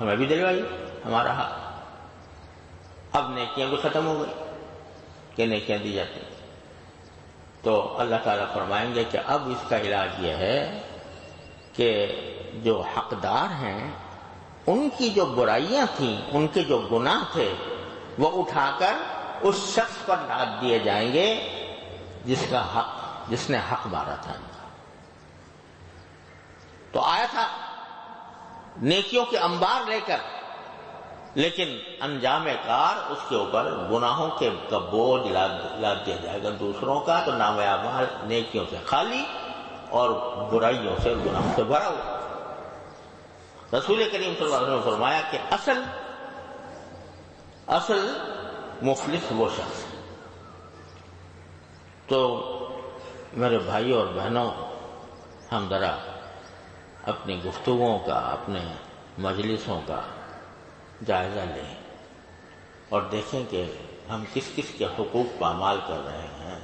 ہمیں بھی دلوائیے ہمارا حق. اب نیکیاں بھی ختم ہو گئی کہ نیکیاں دی جاتی ہیں. تو اللہ تعالیٰ فرمائیں گے کہ اب اس کا علاج یہ ہے کہ جو حقدار ہیں ان کی جو برائیاں تھیں، ان کے جو گناہ تھے، وہ اٹھا کر اس شخص پر ڈال دیے جائیں گے جس نے حق مارا تھا. تو آیا تھا نیکیوں کے انبار لے کر، لیکن انجام کار اس کے اوپر گناہوں کا بوجھ لاد دیا جائے گا دوسروں کا. تو نام اعمال نیکیوں سے خالی اور برائیوں سے، گناہوں سے بھرا ہوا. رسول کریم صلی اللہ علیہ وسلم نے فرمایا کہ اصل مفلس وہ شخص ہے. تو میرے بھائیوں اور بہنوں، ہم ذرا اپنی گفتگوؤں کا، اپنے مجلسوں کا جائزہ لیں اور دیکھیں کہ ہم کس کس کے حقوق پامال کر رہے ہیں.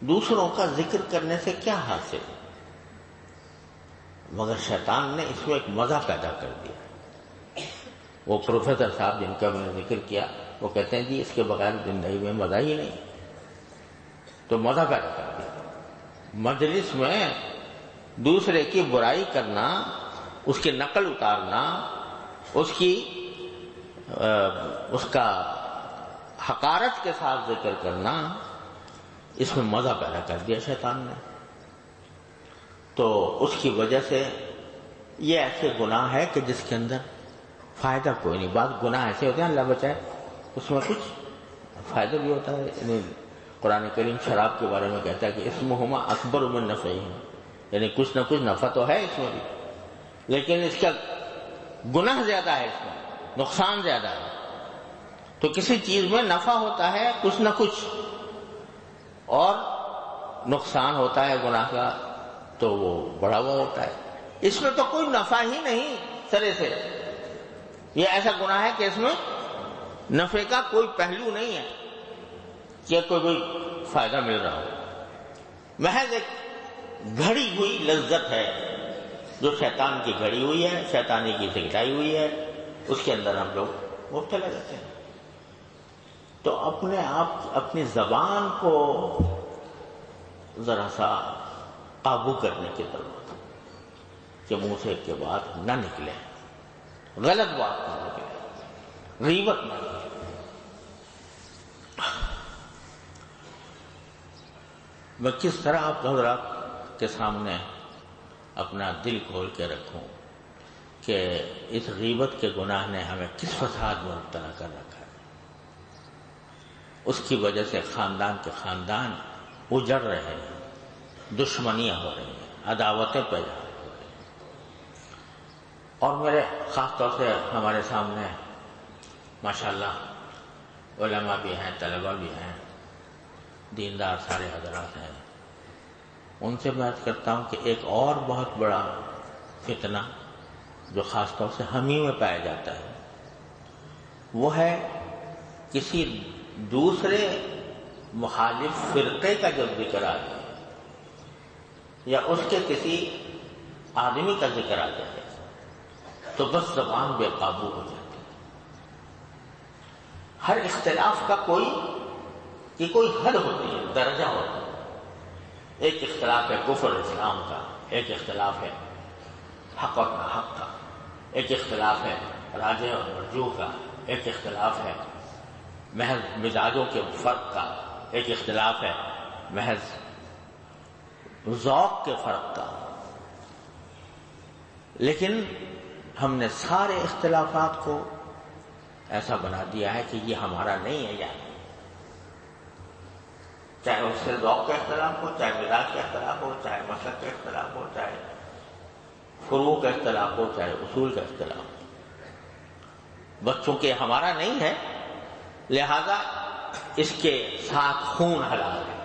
دوسروں کا ذکر کرنے سے کیا حاصل؟ مگر شیطان نے اس میں ایک مزہ پیدا کر دیا. وہ پروفیسر صاحب جن کا میں نے ذکر کیا، وہ کہتے ہیں جی اس کے بغیر زندگی میں مزہ ہی نہیں. تو مزہ پیدا کر دیا. مجلس میں دوسرے کی برائی کرنا، اس کی نقل اتارنا، اس کا حقارت کے ساتھ ذکر کرنا، اس میں مزہ پیدا کر دیا شیطان نے. تو اس کی وجہ سے یہ ایسے گناہ ہے کہ جس کے اندر فائدہ کوئی نہیں. بعض گناہ ایسے ہوتے ہیں اللہ بچائے اس میں کچھ فائدہ بھی ہوتا ہے. یعنی قرآن کریم شراب کے بارے میں کہتا ہے کہ اسمہما اکبر من نفعہما، یعنی کچھ نہ کچھ نفع تو ہے اس میں بھی، لیکن اس کا گناہ زیادہ ہے، اس میں نقصان زیادہ ہے. تو کسی چیز میں نفع ہوتا ہے کچھ نہ کچھ اور نقصان ہوتا ہے گناہ کا تو وہ بڑا ہوا ہوتا ہے. اس میں تو کوئی نفع ہی نہیں سرے سے. یہ ایسا گناہ ہے کہ اس میں نفع کا کوئی پہلو نہیں ہے کہ کوئی فائدہ مل رہا ہو. محض ایک گھڑی ہوئی لذت ہے جو شیطان کی گھڑی ہوئی ہے، شیطانی کی سکھلائی ہوئی ہے، اس کے اندر ہم لوگ مبتلا رہتے ہیں. تو اپنے آپ اپنی زبان کو ذرا سا قابو کرنے کی ضرورت ہے کہ منہ سے کے بات نہ نکلے، غلط بات نہ نکلے، غیبت نہ نکلے. میں کس طرح آپ حضرات کے سامنے اپنا دل کھول کے رکھوں کہ اس غیبت کے گناہ نے ہمیں کس فساد میں مبتلا کر رکھا ہے. اس کی وجہ سے خاندان کے خاندان اجڑ رہے ہیں، دشمنیاں ہو رہی ہیں، عداوتیں پیدا ہو رہی ہیں. اور میرے خاص طور سے ہمارے سامنے ماشاءاللہ علماء بھی ہیں، طلباء بھی ہیں، دیندار سارے حضرات ہیں. ان سے بات کرتا ہوں کہ ایک اور بہت بڑا فتنہ جو خاص طور سے ہم ہی میں پایا جاتا ہے وہ ہے کسی دوسرے مخالف فرقے کا جب ذکر آ جائے یا اس کے کسی آدمی کا ذکر آ جائے تو بس زبان بے قابو ہو جاتی ہے۔ ہر اختلاف کا کوئی حد ہوتی ہے، درجہ ہوتا ہے۔ ایک اختلاف ہے کفر اسلام کا، ایک اختلاف ہے حق اور ناحق کا، ایک اختلاف ہے راجح اور مرجوح کا، ایک اختلاف ہے محض مزاجوں کے فرق کا، ایک اختلاف ہے محض ذوق کے فرق کا۔ لیکن ہم نے سارے اختلافات کو ایسا بنا دیا ہے کہ یہ ہمارا نہیں ہے، یار چاہے اس سے ذوق کا اختلاف ہو، چاہے مزاج کا اختلاف ہو، چاہے مسلک کا اختلاف ہو، چاہے فروع کا اختلاف ہو، چاہے اصول کا اختلاف ہو، بچوں کے ہمارا نہیں ہے، لہذا اس کے ساتھ خون حلال ہے۔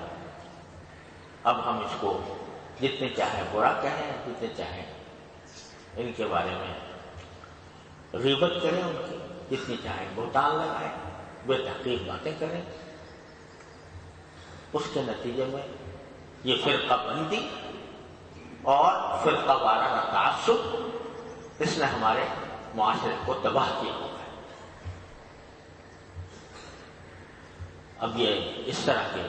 اب ہم اس کو جتنے چاہیں برا کہیں، جتنے چاہیں ان کے بارے میں غیبت کریں، ان کی جتنی چاہیں بہتان لگائیں، بے تحقیق باتیں کریں، اس کے نتیجے میں یہ فرقہ بندی اور فرقہ وارانہ تعصب اس نے ہمارے معاشرے کو تباہ کیا ہوا ہے۔ اب یہ اس طرح کے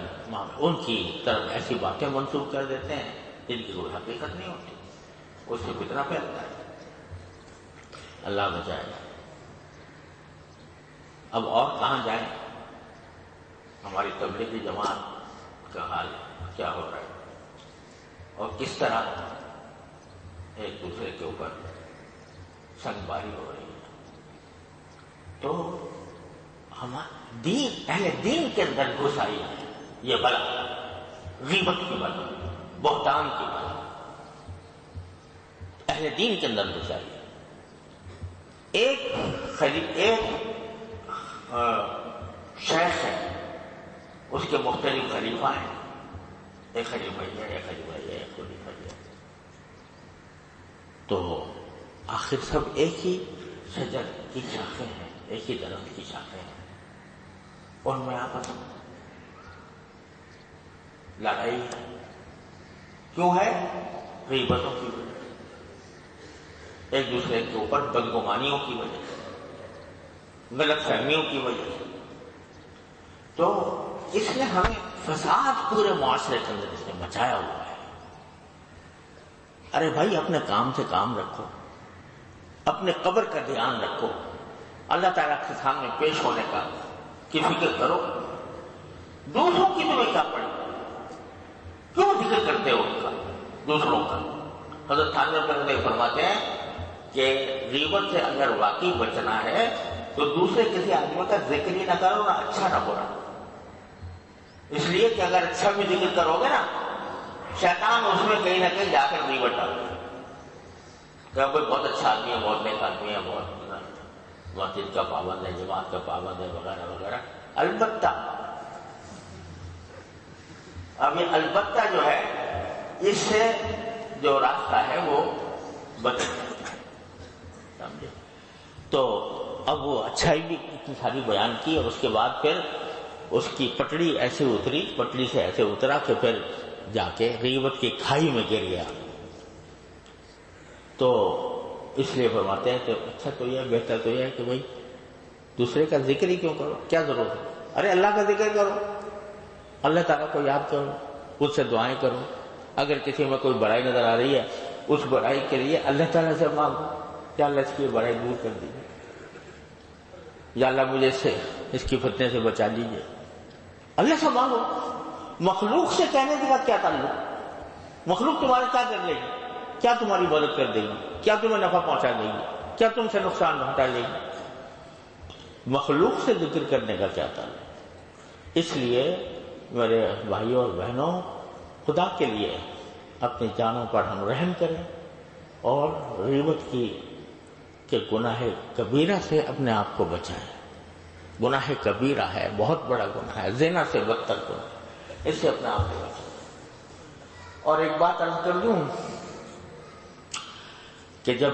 ان کی طرف ایسی باتیں منسوخ کر دیتے ہیں جن کی کوئی حقیقت نہیں ہوتی، اس سے فتنہ پھیلتا ہے۔ اللہ بچائے۔ اب اور کہاں جائیں؟ ہماری تبلیغی جماعت کا حال کیا ہو رہا ہے اور کس طرح ایک دوسرے کے اوپر سنگ باری ہو رہی ہے۔ تو اہل دین کے اندر گھس آئی ہے یہ بلا، غیبت کی بلا، بہتان کی بلا اہل دین کے اندر گھس آئی ہے۔ ایک شیخ ہے، اس کے مختلف خلیفہ ہیں، ایک خلیفہ ہے، ایک خلیفہ ہے، ایک خلیفہ ہے، تو آخر سب ایک ہی شجر کی شاخیں ہیں، ایک ہی درخت کی شاخیں ہیں، ان میں آپس میں لڑائی ہے۔ کیوں ہے؟ غیبتوں کی وجہ سے، ایک دوسرے کے اوپر بدگمانیوں کی وجہ سے، غلط فہمیوں کی وجہ سے۔ تو اس نے ہمیں فساد پورے معاشرے کے اندر اس نے مچایا ہوا ہے۔ ارے بھائی اپنے کام سے کام رکھو، اپنے قبر کا دھیان رکھو، اللہ تعالیٰ کے سامنے پیش ہونے کی فکر کرو۔ دوسروں کی تمہیں کیا پڑی؟ کیوں ذکر کرتے ہو ان کا، دوسروں کا؟ حضرت تھانوی رحمۃ اللہ فرماتے ہیں کہ غیبت سے اگر واقعی بچنا ہے تو دوسرے کسی آدمی کا ذکر ہی نہ کرو، نہ اچھا نہ برا، اس لیے کہ اگر اچھا بھی ذکر کرو گے نا، شیطان اس میں کہیں نہ کہیں جا کر غیبت ڈالے گا کہ کوئی بہت اچھا آدمی ہے، بہت نیک آدمی ہے، بہت مسجد کا پابند ہے، جماعت کا پابند ہے، وغیرہ وغیرہ۔ البتہ اب یہ البتہ جو ہے، اس سے جو راستہ ہے وہ بدل سمجھے۔ تو اب وہ اچھائی بھی اتنی ساری بیان کی، اور اس کے بعد پھر اس کی پٹڑی ایسے اتری، پٹڑی سے ایسے اترا کہ پھر جا کے غیبت کی کھائی میں گر گیا۔ تو اس لیے فرماتے ہیں کہ اچھا تو یہ بہتر تو یہ ہے کہ بھائی دوسرے کا ذکر ہی کیوں کرو، کیا ضرورت ہے؟ ارے اللہ کا ذکر کرو، اللہ تعالیٰ کو یاد کرو، اس سے دعائیں کرو۔ اگر کسی میں کوئی برائی نظر آ رہی ہے، اس برائی کے لیے اللہ تعالیٰ سے مانگو، یا اللہ اس کی برائی دور کر دیجیے، یا اللہ مجھے اس کی فتنے سے بچا لیجیے، اللہ سے مانگو۔ مخلوق سے کہنے کا کیا تعلق؟ مخلوق تمہارے کیا کر لے گی؟ کیا تمہاری مدد کر دے گی؟ کیا تمہیں نفع پہنچا دے گی؟ کیا تم سے نقصان پہنچا لے گی؟ مخلوق سے ذکر کرنے کا کیا تعلق؟ اس لیے میرے بھائیوں اور بہنوں، خدا کے لیے اپنی جانوں پر ہم رحم کریں اور غیبت کے گناہ کبیرہ سے اپنے آپ کو بچائیں۔ گناہ کبیرہ ہے، بہت بڑا گناہ ہے، زنا سے بدتر گناہ ہے، اس سے اپنے آپ کو بچائیں۔ اور ایک بات عرض کر دوں کہ جب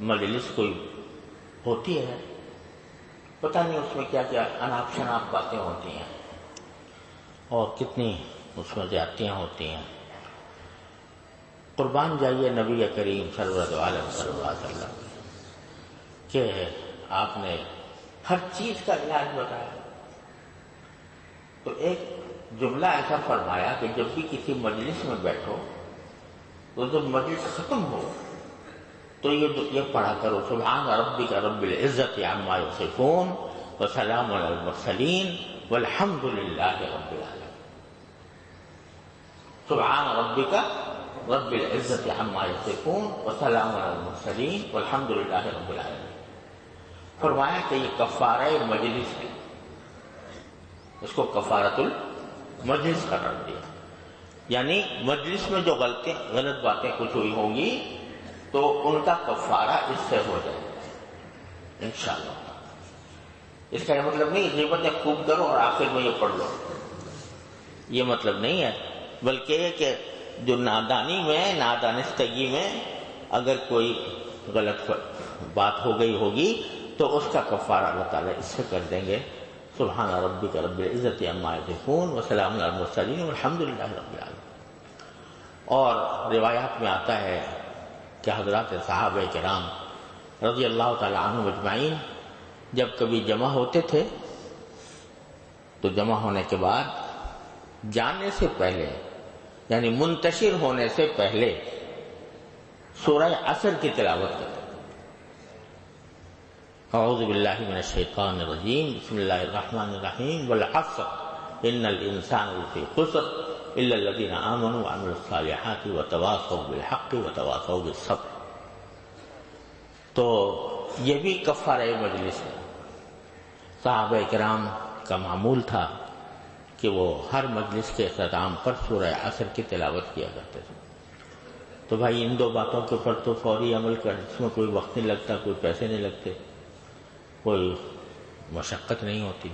مجلس کوئی ہوتی ہے، پتہ نہیں اس میں کیا کیا اناپ شناپ باتیں ہوتی ہیں، اور کتنی اس میں زیادتیاں ہوتی ہیں. قربان جائیے نبی کریم سرورت عالم صلی اللہ علیہ وسلم کہ آپ نے ہر چیز کا علاج بتایا. تو ایک جملہ ایسا فرمایا کہ جب بھی کسی مجلس میں بیٹھو تو جب مجلس ختم ہو تو یہ پڑھا کرو سبحان ربک رب العزت عما یصفون وسلام علی المرسلین والحمد للہ رب العالمین. سبحان ربک رب العزت عما یصفون وسلام علی المرسلین والحمد للہ رب العالمین. فرمایا کہ یہ کفارہ مجلس ہے، اس کو کفارۃ المجلس قرار دیا. یعنی مجلس میں جو غلط باتیں کچھ ہوئی ہوں گی تو ان کا کفارہ اس سے ہو جائے گا انشاءاللہ. اس کا یہ مطلب نہیں غیبتیں خوب کرو اور آخر میں یہ پڑھ لو، یہ مطلب نہیں ہے، بلکہ یہ کہ جو نادانی میں نادانستگی میں اگر کوئی غلط بات ہو گئی ہوگی تو اس کا کفارہ اللہ تعالیٰ اس سے کر دیں گے. سبحان ربک رب العزت عما یصفون وسلام علی المرسلین والحمد للہ رب العالمین. اور روایات میں آتا ہے کہ حضرات صحابہ کرام رضی اللہ تعالی عنہم اجمعین جب کبھی جمع ہوتے تھے تو جمع ہونے کے بعد جانے سے پہلے یعنی منتشر ہونے سے پہلے سورہ عصر کی تلاوت کرتے. اعوذ باللہ من الشیطان الرجیم بسم اللہ الرحمن الرحیم والعصر ان الانسان لفی خسر الا الذین آمنوا وعملوا الصالحات وتواصوا بالحق وتواصوا بالصبر. تو یہ بھی کفارہ مجلس ہے. صحابہ کرام کا معمول تھا کہ وہ ہر مجلس کے اختتام پر سورہ عصر کی تلاوت کیا کرتے تھے. تو بھائی ان دو باتوں کے اوپر تو فوری عمل کر، اس میں کوئی وقت نہیں لگتا، کوئی پیسے نہیں لگتے، کوئی مشقت نہیں ہوتی.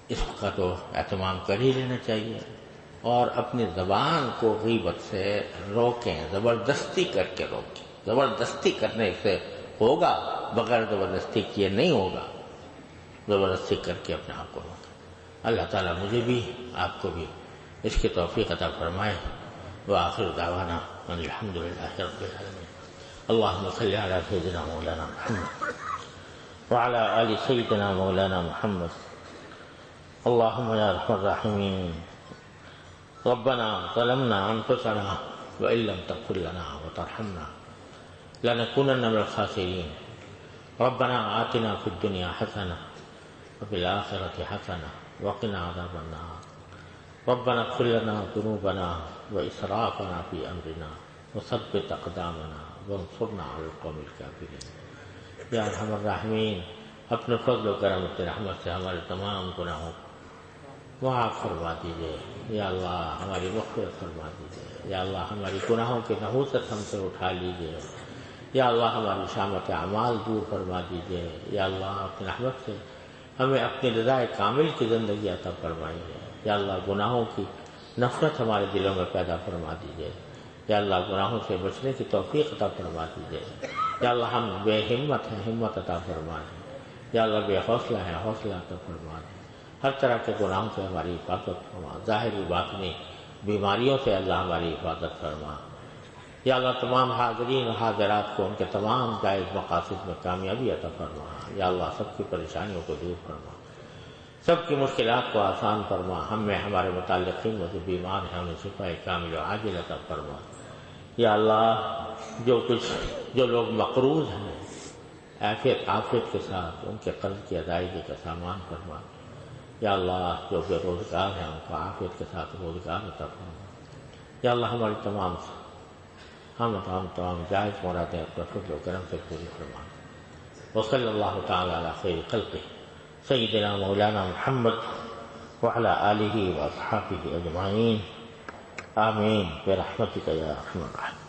اس کا تو اہتمام کر ہی لینا چاہیے اور اپنی زبان کو غیبت سے روکیں، زبردستی کر کے روکیں. زبردستی کرنے سے ہوگا، بغیر زبردستی کیے نہیں ہوگا. زبردستی کر کے اپنے آپ کو روکیں. اللہ تعالیٰ مجھے بھی آپ کو بھی اس کی توفیق عطا فرمائے. وآخر دعوانا ان الحمد للہ رب العالمین. اللہم صلی علی سیدنا مولانا محمد وعلى آل سيدنا مولانا محمد. اللهم يا ارحم الراحمين ربنا ظلمنا انفسنا وان لم تغفر لنا وترحمنا لنكونن من الخاسرين. ربنا آتنا في الدنيا حسنة وفي الآخرة حسنة وقنا عذاب النار. ربنا اغفر لنا ذنوبنا وإسرافنا في أمرنا وثبت أقدامنا وانصرنا على القوم الكافرين. یا ارحم الراحمین اپنے فضل و کرم کی رحمت سے ہمارے تمام گناہوں کو معاف فرما دیجیے. یا اللہ ہماری مغفرت فرما دیجیے. یا اللہ ہماری گناہوں کی نحوست ہم سے اٹھا لیجیے. یا اللہ ہماری شامت اعمال دور فرما دیجیے. یا اللہ اپنی رحمت سے ہمیں اپنی رضا کامل کی زندگی عطا فرمائیے. یا اللہ گناہوں کی نفرت ہمارے دلوں میں پیدا فرما دیجیے. یا اللہ گناہوں سے بچنے کی توفیق عطا فرما دیجیے. یا اللہ ہم بے ہمت ہیں، ہمت عطا فرما دیں. یا اللہ بے حوصلہ ہیں، حوصلہ عطا فرما دیں. ہر طرح کے گناہوں سے ہماری حفاظت فرما. ظاہری باطنی بیماریوں سے اللہ ہماری حفاظت فرما. یا اللہ تمام حاضرین و حاضرات کو ان کے تمام جائز مقاصد میں کامیابی عطا فرما. یا اللہ سب کی پریشانیوں کو دور فرما، سب کی مشکلات کو آسان فرما. ہم میں ہمارے متعلقین میں جو بیمار ہیں انہیں شفا کامل و عاجل عطا فرما. یا اللہ جو لوگ مقروض ہیں عافیت کے ساتھ ان کے قرض کی ادائیگی کا سامان فرما. یا اللہ جو بے روزگار ہیں ان کو عافیت کے ساتھ روزگار عطا فرما. یا اللہ ہماری تمام جائز مرادیں اپنے فضل و کرم سے پوری فرما. وصلی اللہ تعالی علی خیر خلقہ سیدنا مولانا محمد وعلی آلہ واصحابہ اجمعین. آمین برحمتک یا ارحم الراحمین.